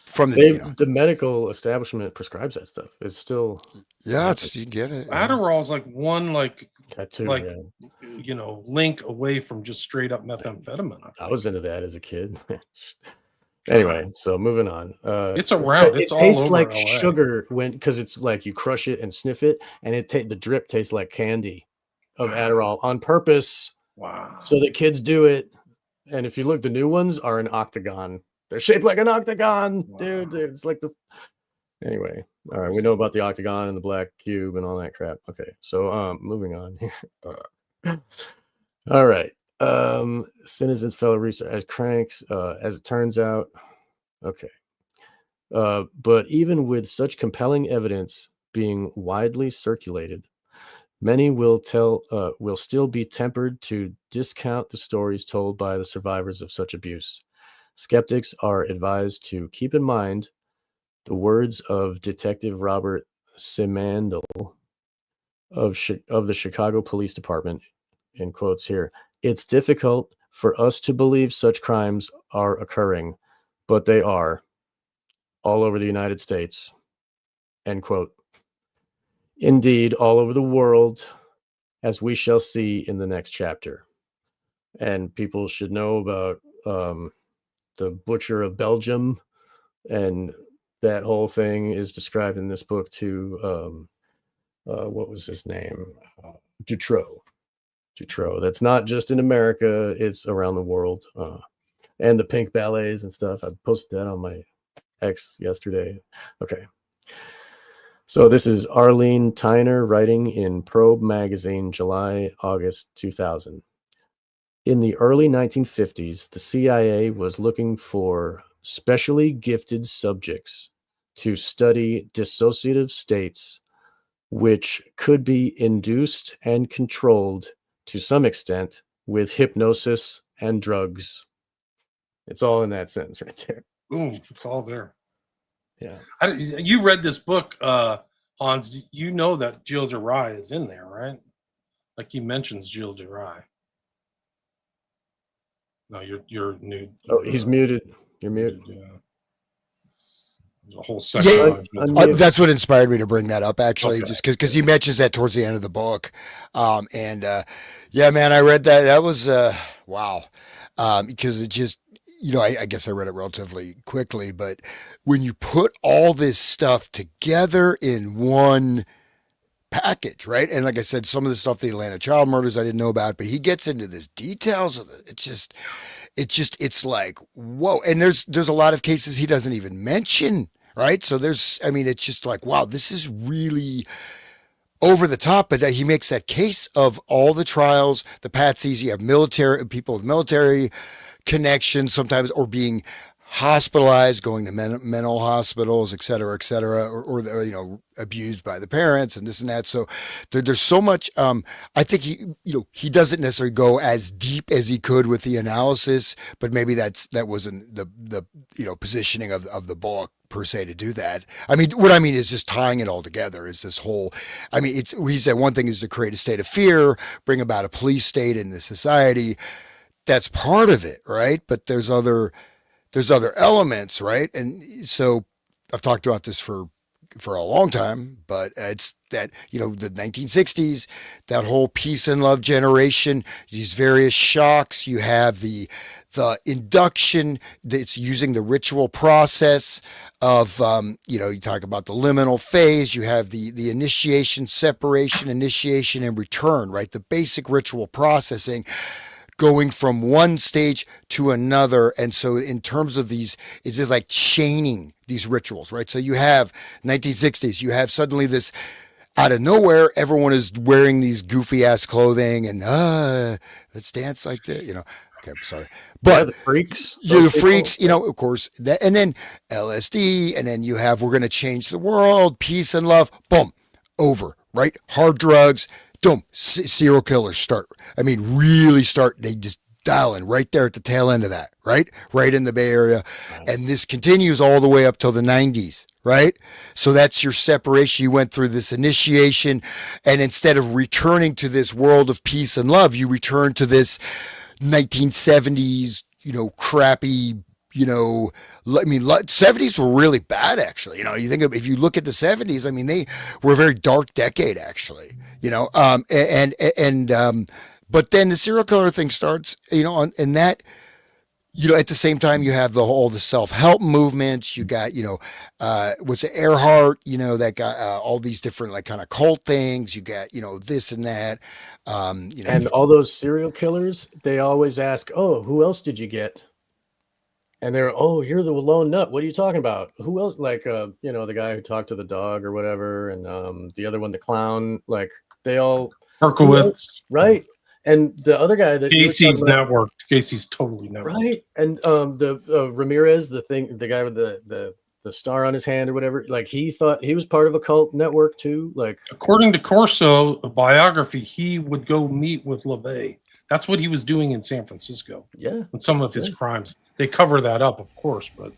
from the medical establishment prescribes that stuff. It's still you get it. Adderall's like one tattoo, link away from just straight up methamphetamine. I was into that as a kid. Anyway, so moving on. It's around. It tastes like sugar because it's like you crush it and sniff it, and the drip tastes like candy of Adderall on purpose. Wow! So that kids do it, and if you look, the new ones are an octagon. They're shaped like an octagon, dude. It's like Anyway, all right. We know about the octagon and the black cube and all that crap. Okay, so moving on here. All right. Citizens fellow research as cranks, as it turns out. Okay. But even with such compelling evidence being widely circulated, many will still be tempered to discount the stories told by the survivors of such abuse. Skeptics are advised to keep in mind the words of Detective Robert Simandl of the Chicago Police Department, in quotes here. It's difficult for us to believe such crimes are occurring, but they are all over the United States, end quote. Indeed, all over the world, as we shall see in the next chapter. And people should know about the Butcher of Belgium, and that whole thing is described in this book too. What was his name? Dutroux. That's not just in America, it's around the world. And the pink ballets and stuff. I posted that on my X yesterday. Okay. So this is Arlene Tyner writing in Probe magazine, July-August 2000. In the early 1950s, the CIA was looking for specially gifted subjects to study dissociative states, which could be induced and controlled to some extent with hypnosis and drugs. It's all in that sentence right there. Boom, it's all there. Yeah. You read this book, Hans. You know that Gilles de Rais is in there, right? Like he mentions Gilles de Rais. No, you're nude. Oh, he's muted. You're muted. Yeah. There's a whole section. That's what inspired me to bring that up, actually, just because he mentions that towards the end of the book. Yeah, man, I read that. That was wow, because it just, I guess I read it relatively quickly, but when you put all this stuff together in one package, right? And like I said, some of the stuff, the Atlanta child murders, I didn't know about, but he gets into this details of it. It's like, whoa. And there's a lot of cases he doesn't even mention, right? So it's just like, wow, this is really over the top. But he makes that case of all the trials, the patsies, you have people with military connections sometimes, or being hospitalized, going to mental hospitals, et cetera, or abused by the parents and this and that. So there's so much. I think he doesn't necessarily go as deep as he could with the analysis, but maybe that wasn't the positioning of the book. per se to do that. I mean, what I mean is just tying it all together is this whole, I mean, he said one thing is to create a state of fear, bring about a police state in the society. That's part of it, right? But there's other elements, right? And so I've talked about this for a long time, but it's that, the 1960s, that whole peace and love generation, these various shocks. You have the induction that's using the ritual process of, you talk about the liminal phase. You have the initiation, separation, initiation, and return, right? The basic ritual processing, going from one stage to another. And so in terms of these, it's just like chaining these rituals, right? So you have 1960s, you have suddenly this out of nowhere, everyone is wearing these goofy ass clothing and, let's dance like that, Okay, I'm sorry. But the freaks. The freaks, of course, and then LSD, and then you have, we're going to change the world, peace and love, boom, over, right? Hard drugs, boom, serial killers really start, they just dial in right there at the tail end of that, right? Right in the Bay Area. And this continues all the way up till the 90s, right? So that's your separation. You went through this initiation, and instead of returning to this world of peace and love, you return to this 1970s, crappy, 70s were really bad, actually. You think if you look at the 70s, they were a very dark decade, actually, but then the serial killer thing starts, and that, at the same time, you have all the self-help movements. You got, what's it, Earhart, that got all these different, like, kind of cult things. You got, this and that. And all those serial killers, they always ask, oh, who else did you get? And they're, oh, you're the lone nut. What are you talking about? Who else? Like, the guy who talked to the dog or whatever. And the other one, the clown, like, they all. Berkowitz. Right. And the other guy that Casey's networked. Casey's totally networked. Right. And the Ramirez, the guy with the star on his hand or whatever, like, he thought he was part of a cult network too. Like, according to Corso, a biography, he would go meet with LaVey. That's what he was doing in San Francisco. Yeah. And some of his crimes. They cover that up, of course, but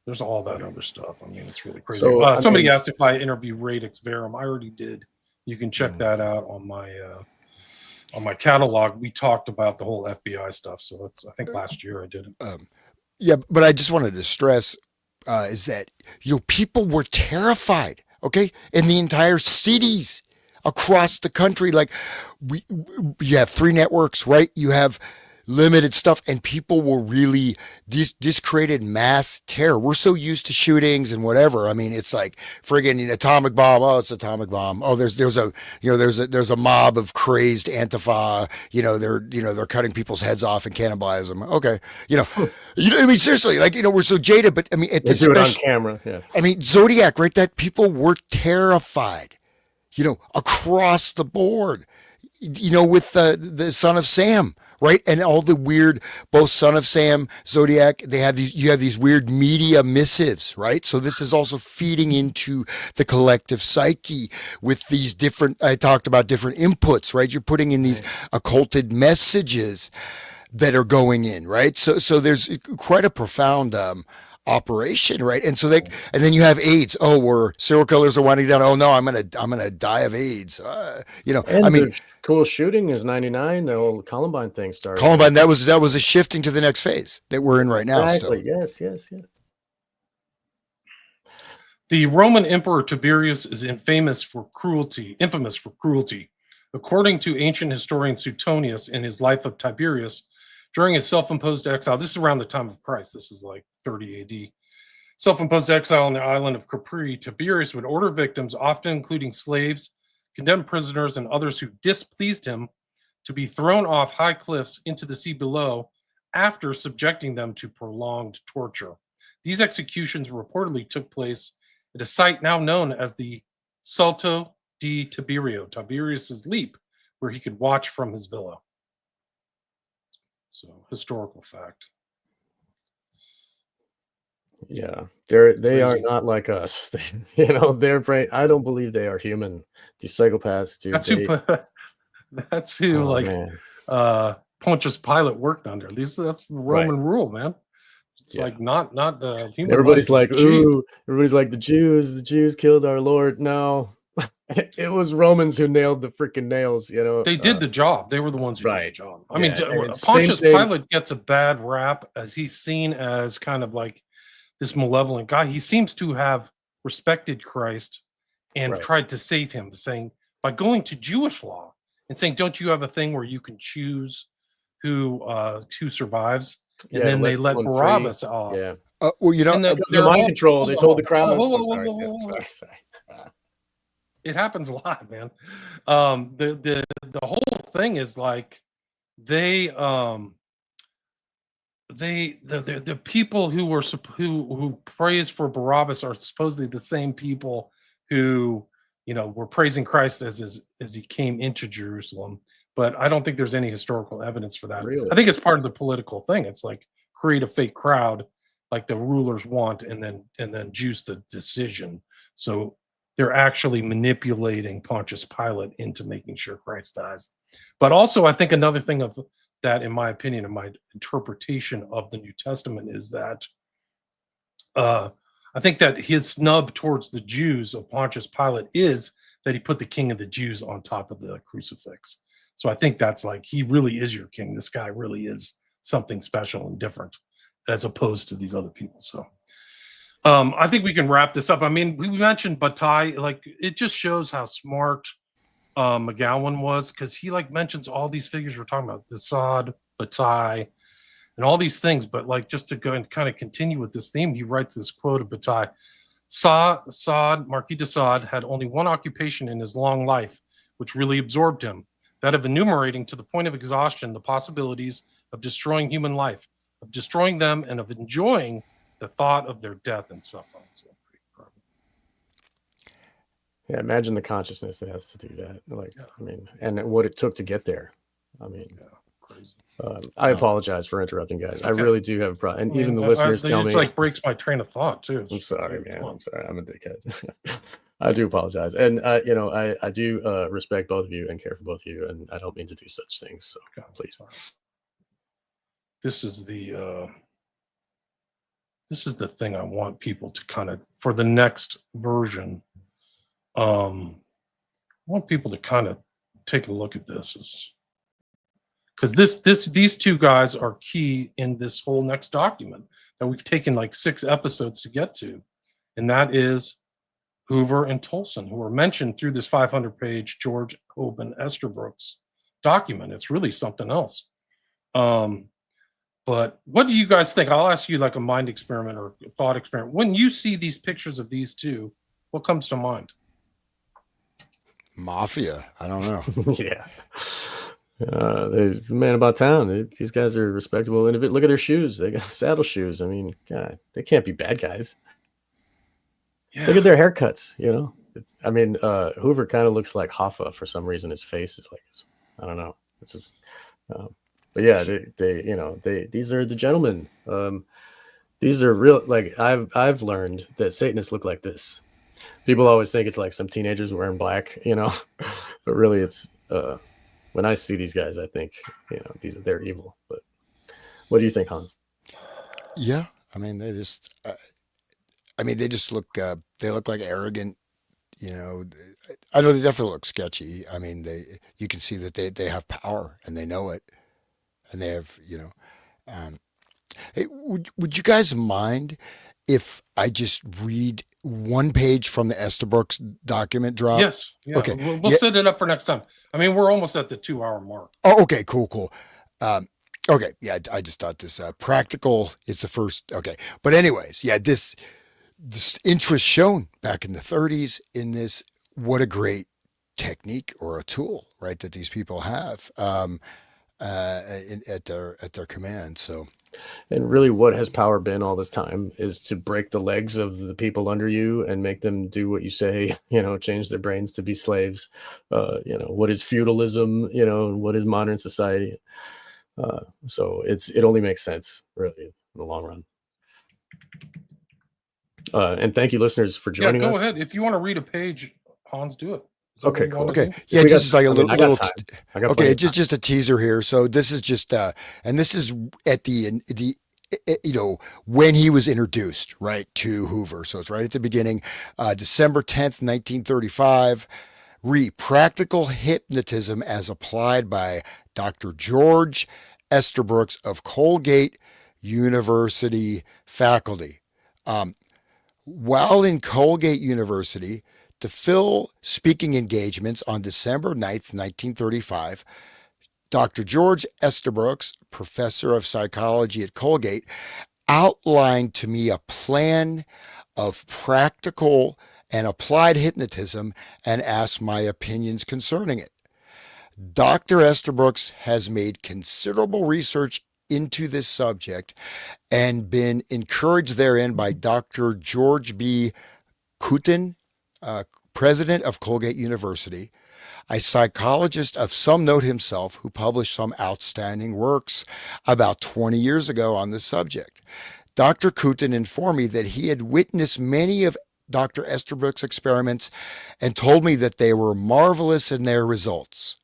there's all that other stuff. It's really crazy. So, somebody asked if I interview Radix Verum. I already did. You can check that out on my catalog. We talked about the whole FBI stuff. So I think last year I did it. Yeah, but I just wanted to stress is that, people were terrified, okay, in the entire cities across the country. Like, you have 3 networks, right? You have limited stuff, and people were really, this created mass terror. We're so used to shootings and whatever. It's like friggin' atomic bomb. Oh, it's atomic bomb. Oh, there's a mob of crazed Antifa. They're cutting people's heads off and cannibalizing them. Okay, seriously, like, we're so jaded. But they do it on camera. Yeah. Zodiac, right? That people were terrified. Across the board. With the Son of Sam, right? And all the weird, both Son of Sam, Zodiac, you have these weird media missives, right? So this is also feeding into the collective psyche with these different, I talked about different inputs, right? You're putting in these occulted messages that are going in, right? So there's quite a profound operation, right? And so and then you have AIDS. Oh, where serial killers are winding down. Oh no, I'm gonna die of AIDS. And the cool shooting is 99. The old Columbine thing started. Columbine, that was a shifting to the next phase that we're in right now. Exactly. Still. Yes. The Roman Emperor Tiberius is infamous for cruelty. According to ancient historian Suetonius in his Life of Tiberius, during his self-imposed exile, this is around the time of Christ, this is like 30 AD, self-imposed exile on the island of Capri, Tiberius would order victims, often including slaves, condemned prisoners, and others who displeased him, to be thrown off high cliffs into the sea below after subjecting them to prolonged torture. These executions reportedly took place at a site now known as the Salto di Tiberio, Tiberius's Leap, where he could watch from his villa. So, historical fact. Yeah, they are not like us. Their brain. I don't believe they are human. These psychopaths, dude. That's who Pontius Pilate worked under. That's the Roman rule, man. It's like not the human. Everybody's life like, is cheap. ooh, everybody's like, the Jews killed our Lord. No, it was Romans who nailed the freaking nails, you know. They did the job. They were the ones who did the Right. job. I mean, and Pontius same thing. Pilate gets a bad rap as he's seen as kind of like this malevolent guy. He seems to have respected Christ and Right. tried to save him, saying by going to Jewish law and saying, "Don't you have a thing where you can choose who survives?" And then they let Barabbas off. Yeah. Well, you know, And The mind control. They told the crowd. Sorry. It happens a lot, man. The whole thing is like the people who were who praised for Barabbas are supposedly the same people who, you know, were praising Christ as he came into Jerusalem. But I don't think there's any historical evidence for that. Really? I think it's part of the political thing. It's like create a fake crowd like the rulers want, and then juice the decision. So they're actually manipulating Pontius Pilate into making sure Christ dies. But also, I think another thing of that, in my opinion, in my interpretation of the New Testament, is that I think that his snub towards the Jews of Pontius Pilate is that he put the king of the Jews on top of the crucifix. So I think that's like, he really is your king. This guy really is something special and different as opposed to these other people. So I think we can wrap this up. I mean, we mentioned Bataille, like it just shows how smart McGowan was, because he like mentions all these figures we're talking about, Desaad, Bataille, and all these things. But like, just to go and kind of continue with this theme, he writes this quote of Bataille: Marquis de Sade had only one occupation in his long life, which really absorbed him, that of enumerating to the point of exhaustion the possibilities of destroying human life, of destroying them, and of enjoying the thought of their death and suffering. So, yeah, imagine the consciousness that has to do that. Like, I mean, and what it took to get there. I mean, crazy. I apologize for interrupting, guys. I really do have a problem. And even the listeners tell me. It like breaks my train of thought, too. I'm sorry, man. I'm sorry. I'm a dickhead. I do apologize. And, you know, I do respect both of you and care for both of you. And I don't mean to do such things. So please. This is the thing I want people to kind of, for the next version, I want people to kind of take a look at this, because these two guys are key in this whole next document that we've taken like 6 episodes to get to, and that is Hoover and Tolson, who are mentioned through this 500-page George Hoban Esterbrook's document. It's really something else. But what do you guys think? I'll ask you like a mind experiment or a thought experiment. When you see these pictures of these two, what comes to mind? Mafia. I don't know. Yeah. The man about town. These guys are respectable. And look at their shoes. They got saddle shoes. I mean, God, they can't be bad guys. Yeah. Look at their haircuts, you know? I mean, Hoover kind of looks like Hoffa for some reason. His face is like, I don't know. It's just, but yeah, these are the gentlemen. These are real. Like I've learned that Satanists look like this. People always think it's like some teenagers wearing black, you know, but really it's, when I see these guys, I think, you know, they're evil. But what do you think, Hans? Yeah. I mean, they just look, they look like arrogant, you know. I know they definitely look sketchy. I mean, you can see that they have power and they know it, and they have, you know. Hey, would you guys mind if I just read one page from the Esterbrook's document drop? Yes. Yeah. Okay. We'll set it up for next time. I mean, we're almost at the 2-hour mark. Oh, okay. Cool. Okay. Yeah. I just thought this practical. It's the first. Okay. But anyways, yeah, this interest shown back in the 30s in this, what a great technique or a tool, right, that these people have at their command. So, and really what has power been all this time is to break the legs of the people under you and make them do what you say, you know, change their brains to be slaves. You know, what is feudalism, you know, and what is modern society? So it only makes sense, really, in the long run. And thank you, listeners, for joining us. Go ahead. If you want to read a page, Hans, do it. Okay, cool. Okay. Yeah, just like a little okay, just a teaser here. So this is just and this is at the when he was introduced, right, to Hoover. So it's right at the beginning, December 10th, 1935. Practical hypnotism as applied by Dr. George Estabrooks of Colgate University faculty. While in Colgate University, to fill speaking engagements on December 9th, 1935, Dr. George Estabrooks, professor of psychology at Colgate, outlined to me a plan of practical and applied hypnotism and asked my opinions concerning it. Dr. Estabrooks has made considerable research into this subject and been encouraged therein by Dr. George B. Kutin, president of Colgate University, a psychologist of some note himself who published some outstanding works about 20 years ago on this subject. Dr. Kutin informed me that he had witnessed many of Dr. Estabrooks' experiments and told me that they were marvelous in their results.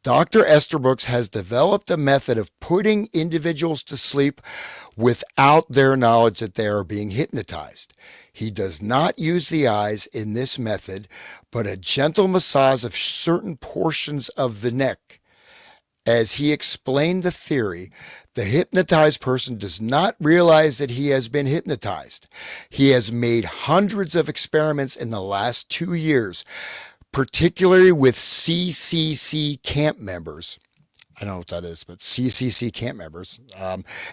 Dr. Estabrooks has developed a method of putting individuals to sleep without their knowledge that they are being hypnotized. He does not use the eyes in this method, but a gentle massage of certain portions of the neck. As he explained the theory, the hypnotized person does not realize that he has been hypnotized. He has made hundreds of experiments in the last 2 years, particularly with CCC camp members. I don't know what that is, but CCC camp members,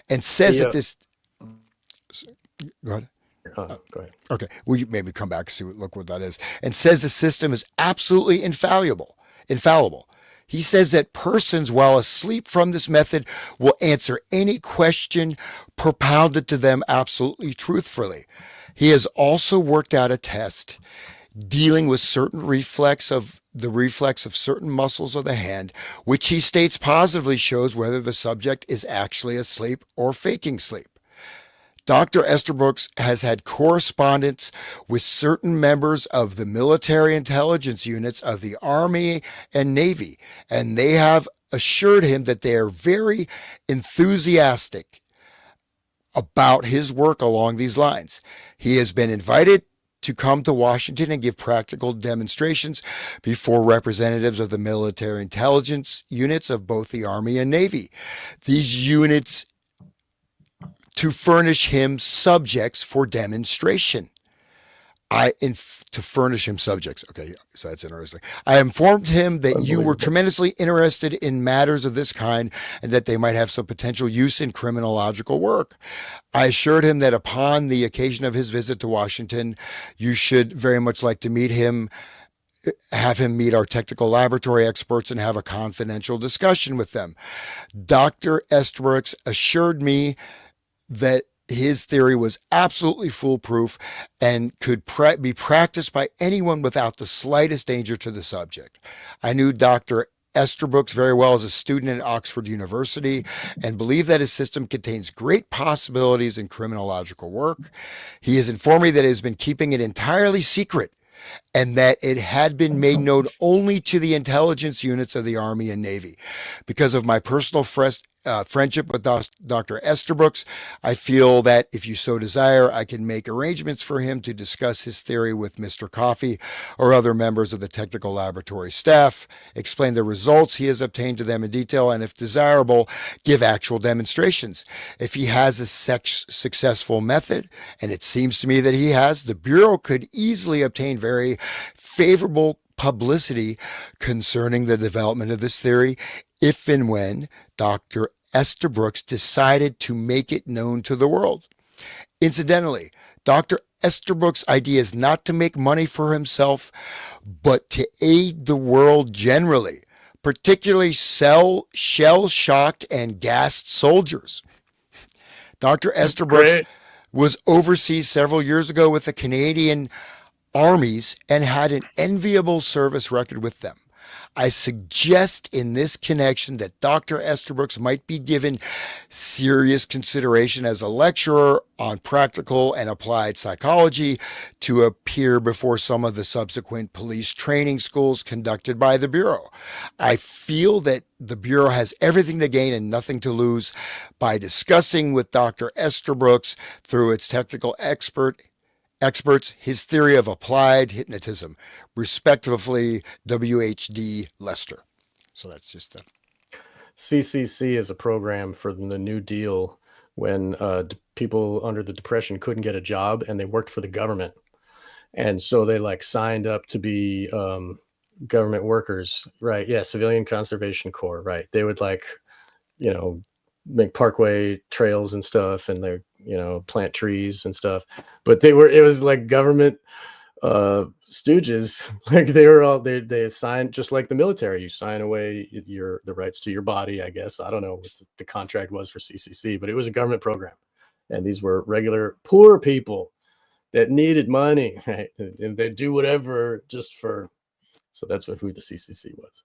and says that this. Go ahead. Go ahead. Okay, will you maybe come back and look what that is? And says the system is absolutely infallible. He says that persons while asleep from this method will answer any question propounded to them absolutely truthfully. He has also worked out a test dealing with certain reflex of certain muscles of the hand, which he states positively shows whether the subject is actually asleep or faking sleep. Dr. Estabrooks has had correspondence with certain members of the military intelligence units of the Army and Navy, and they have assured him that they are very enthusiastic about his work along these lines. He has been invited to come to Washington and give practical demonstrations before representatives of the military intelligence units of both the Army and Navy. These units to furnish him subjects for demonstration. To furnish him subjects. Okay, so that's interesting. I informed him that you were tremendously interested in matters of this kind and that they might have some potential use in criminological work. I assured him that upon the occasion of his visit to Washington, you should very much like to meet him, have him meet our technical laboratory experts and have a confidential discussion with them. Dr. Estabrooks assured me that his theory was absolutely foolproof and could be practiced by anyone without the slightest danger to the subject. I knew Dr. Estabrooks very well as a student at Oxford University and believe that his system contains great possibilities in criminological work. He has informed me that he has been keeping it entirely secret and that it had been made known only to the intelligence units of the Army and Navy. Because of my personal friendship with Dr. Estabrooks, I feel that if you so desire, I can make arrangements for him to discuss his theory with Mr. Coffey or other members of the technical laboratory staff, explain the results he has obtained to them in detail, and if desirable, give actual demonstrations. If he has a successful method, and it seems to me that he has, the Bureau could easily obtain very favorable publicity concerning the development of this theory if and when Dr. Estabrooks decided to make it known to the world. Incidentally, Dr. Estabrooks' idea is not to make money for himself, but to aid the world generally, particularly shell-shocked and gassed soldiers. Dr. Estabrooks was overseas several years ago with the Canadian armies and had an enviable service record with them. I suggest in this connection that Dr. Estabrooks might be given serious consideration as a lecturer on practical and applied psychology to appear before some of the subsequent police training schools conducted by the Bureau. I feel that the Bureau has everything to gain and nothing to lose by discussing with Dr. Estabrooks through its technical experts his theory of applied hypnotism, respectively WHD Lester. So that's just a... CCC is a program for the New Deal when people under the Depression couldn't get a job and they worked for the government. And so they like signed up to be government workers, right? Yeah, Civilian Conservation Corps, right? They would like, you know, make parkway trails and stuff, and they, you know, plant trees and stuff. But it was like government stooges. Like they were all they signed, just like the military, you sign away the rights to your body, I guess. I don't know what the contract was for CCC, but it was a government program, and these were regular poor people that needed money, right? And they'd do whatever just for... So that's who the CCC was.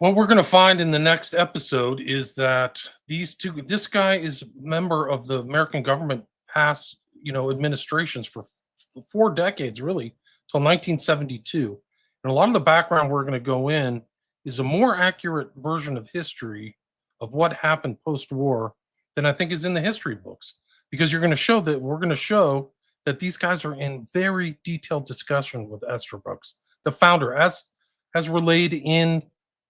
What we're going to find in the next episode is that this guy is a member of the American government past, you know, administrations for 4 decades, really, till 1972. And a lot of the background we're going to go in is a more accurate version of history of what happened post-war than I think is in the history books, because we're going to show that these guys are in very detailed discussion with Estabrooks, the founder, as relayed in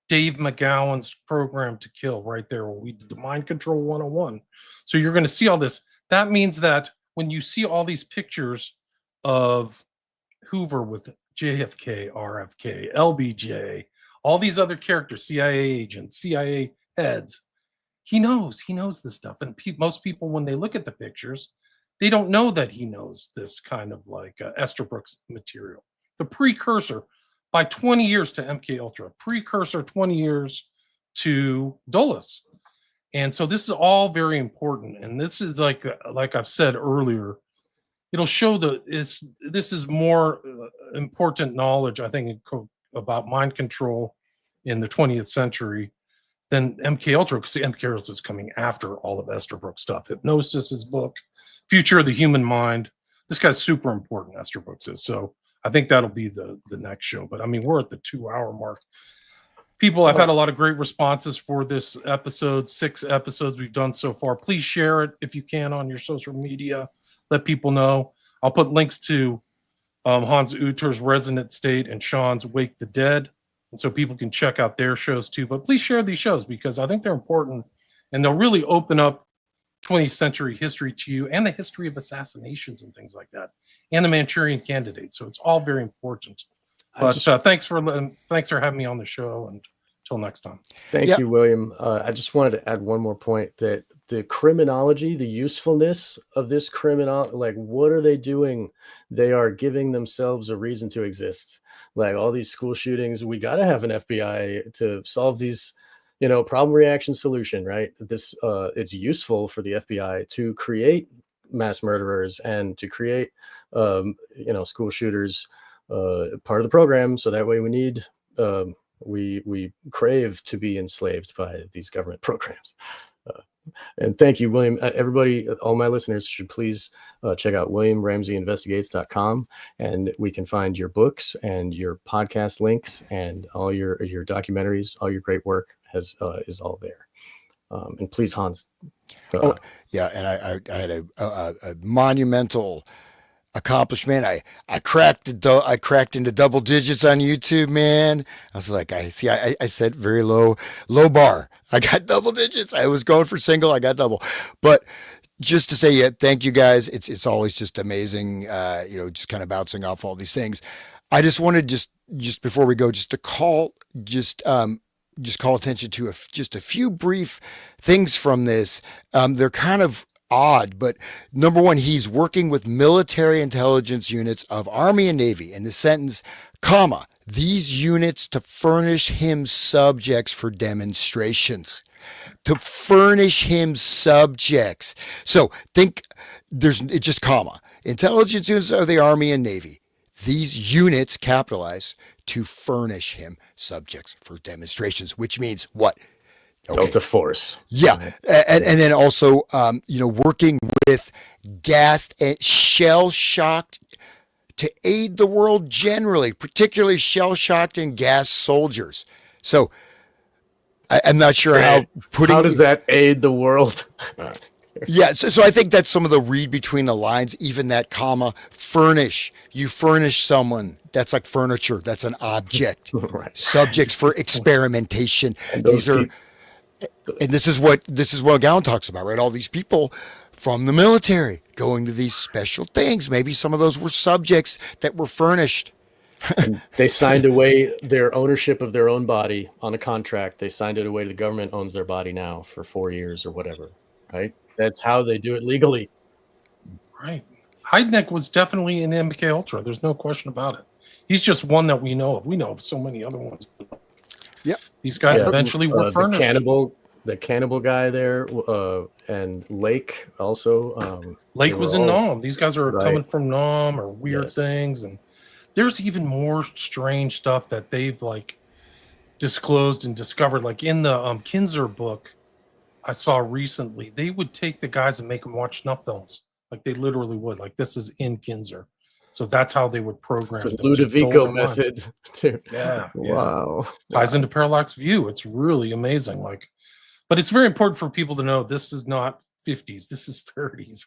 Dave McGowan's program To Kill, right there, where we did the Mind Control 101. So you're going to see all this. That means that when you see all these pictures of Hoover with JFK, RFK, LBJ, all these other characters, CIA agents, CIA heads, he knows this stuff. And most people, when they look at the pictures, they don't know that he knows this kind of like Estabrooks material. The precursor by 20 years to MK Ultra, precursor 20 years to Dulles. And so this is all very important. And this is like I've said earlier, it'll show this is more important knowledge, I think, about mind control in the 20th century than MK Ultra, because the MK Ultra is coming after all of Estabrooks stuff. Hypnosis, his book, Future of the Human Mind. This guy's super important, Estabrooks is. So I think that'll be the next show. But I mean, we're at the 2-hour mark. People, I've had a lot of great responses for this episode, 6 episodes we've done so far. Please share it if you can on your social media. Let people know. I'll put links to Hans Uter's Resonant State and Sean's Wake the Dead, and so people can check out their shows too. But please share these shows, because I think they're important, and they'll really open up 20th century history to you, and the history of assassinations and things like that, and the Manchurian Candidate. So it's all very important. But thanks for having me on the show, and until next time. Thank you, William. I just wanted to add one more point, that the criminology, the usefulness of this criminal, like, what are they doing? They are giving themselves a reason to exist. Like all these school shootings, we got to have an FBI to solve these, you know, problem reaction solution, right? This it's useful for the FBI to create mass murderers and to create, you know, school shooters, part of the program. So that way we need, we crave to be enslaved by these government programs. And thank you, William. Everybody, all my listeners should please check out WilliamRamseyInvestigates.com, and we can find your books and your podcast links and all your documentaries. All your great work is all there. And please, Hans. Yeah, and I had a monumental accomplishment. I cracked into double digits on YouTube, man. I was like, I set very low bar. I got double digits. I was going for single. I got double. But just to say, yeah, thank you guys. It's always just amazing. You know, just kind of bouncing off all these things. I just wanted just before we go, just to call attention to just a few brief things from this. They're kind of odd, but number one, he's working with military intelligence units of Army and Navy, in the sentence, comma, these units to furnish him subjects for demonstrations. To furnish him subjects. So think it's just comma. Intelligence units of the Army and Navy. these units capitalize to furnish him subjects for demonstrations, which means what? Delta force. Yeah, and then also, working with gassed and shell-shocked to aid the world generally, particularly shell-shocked and gassed soldiers. So I'm not sure how does that aid the world? Yeah, so I think that's some of the read between the lines, even that comma, furnish. You furnish someone. That's like furniture. That's an object. Right. Subjects for experimentation. And this is what Gowan talks about, right? All these people from the military going to these special things. Maybe some of those were subjects that were furnished. They signed away their ownership of their own body on a contract. They signed it away. The government owns their body now for 4 years or whatever, right? That's how they do it legally. Right. Heidenreich was definitely in MK Ultra. There's no question about it. He's just one that we know of. We know of so many other ones. Yeah. These guys eventually were furnished. The cannibal guy there, and Lake also. Lake was in Nam. These guys are coming from Nam or weird things, and there's even more strange stuff that they've disclosed and discovered. Like in the Kinzer book I saw recently, they would take the guys and make them watch snuff films. Like they literally would. Like this is in Kinzer. So that's how they would program the Ludovico method. Yeah. Wow. Ties into Parallax View. It's really amazing. But it's very important for people to know this is not 50s. This is 30s.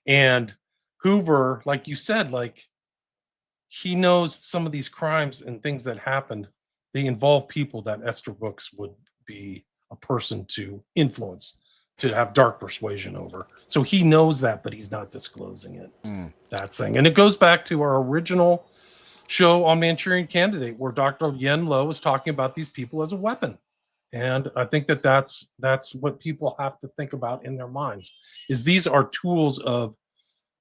And Hoover, like you said, he knows some of these crimes and things that happened. They involve people that Esther Books would be a person to influence, to have dark persuasion over. So he knows that, but he's not disclosing it. That thing. And it goes back to our original show on Manchurian Candidate, where Dr. Yen Lo is talking about these people as a weapon. And I think that's what people have to think about in their minds, is these are tools of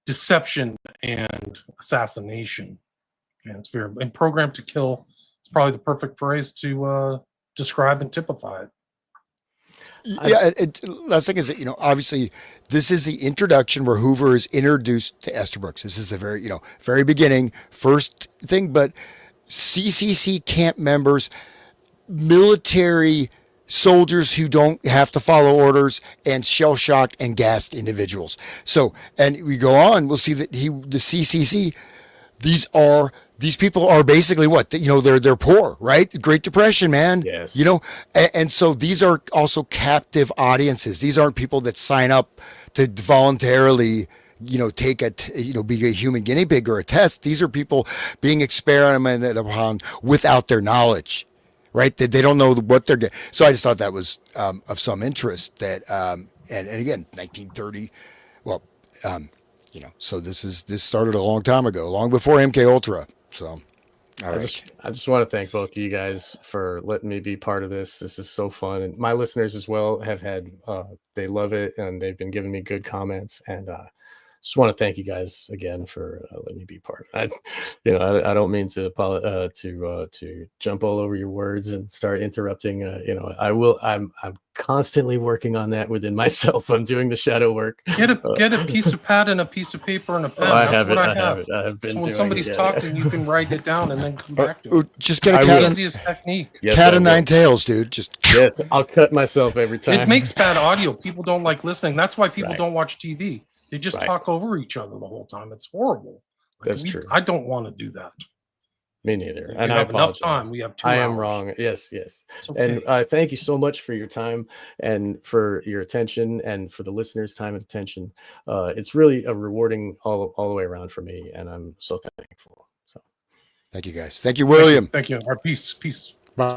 deception and assassination. And it's very, and programmed to kill is probably the perfect phrase to describe and typify it. Yeah, last thing is that, obviously this is the introduction where Hoover is introduced to Esther Brooks. This is the very beginning, first thing, but CCC camp members, military soldiers who don't have to follow orders, and shell-shocked and gassed individuals. So, and we go on, we'll see that the CCC, these people are basically what? They're poor, right? Great Depression, man. Yes. And so these are also captive audiences. These aren't people that sign up to voluntarily, take be a human guinea pig or a test. These are people being experimented upon without their knowledge, right? They don't know what they're getting. So I just thought that was of some interest that, and again, 1930, well, so this started a long time ago, long before MK Ultra. So, all right. I just want to thank both of you guys for letting me be part of this. This is so fun, and my listeners as well have had. They love it, and they've been giving me good comments. And just want to thank you guys again for letting me be part. I don't mean to jump all over your words and start interrupting. I will. I'm constantly working on that within myself. I'm doing the shadow work. Get a piece of pad and a piece of paper and a pen. I have it. I have been. So when doing somebody's talking, you can write it down and then come back to it. Just get a cat the easiest technique. Yes, cat of nine tails, dude. Just yes, I'll cut myself every time. It makes bad audio. People don't like listening. That's why people don't watch TV. They just talk over each other the whole time. It's horrible. That's true. I don't want to do that. Me neither. We and have I apologize. enough time. We have 2 I hours. am wrong. Yes. Okay. And thank you so much for your time and for your attention and for the listeners' time and attention. It's really a rewarding all the way around for me, and I'm so thankful. So, thank you guys. Thank you, William. Thank you. Our peace. Bye.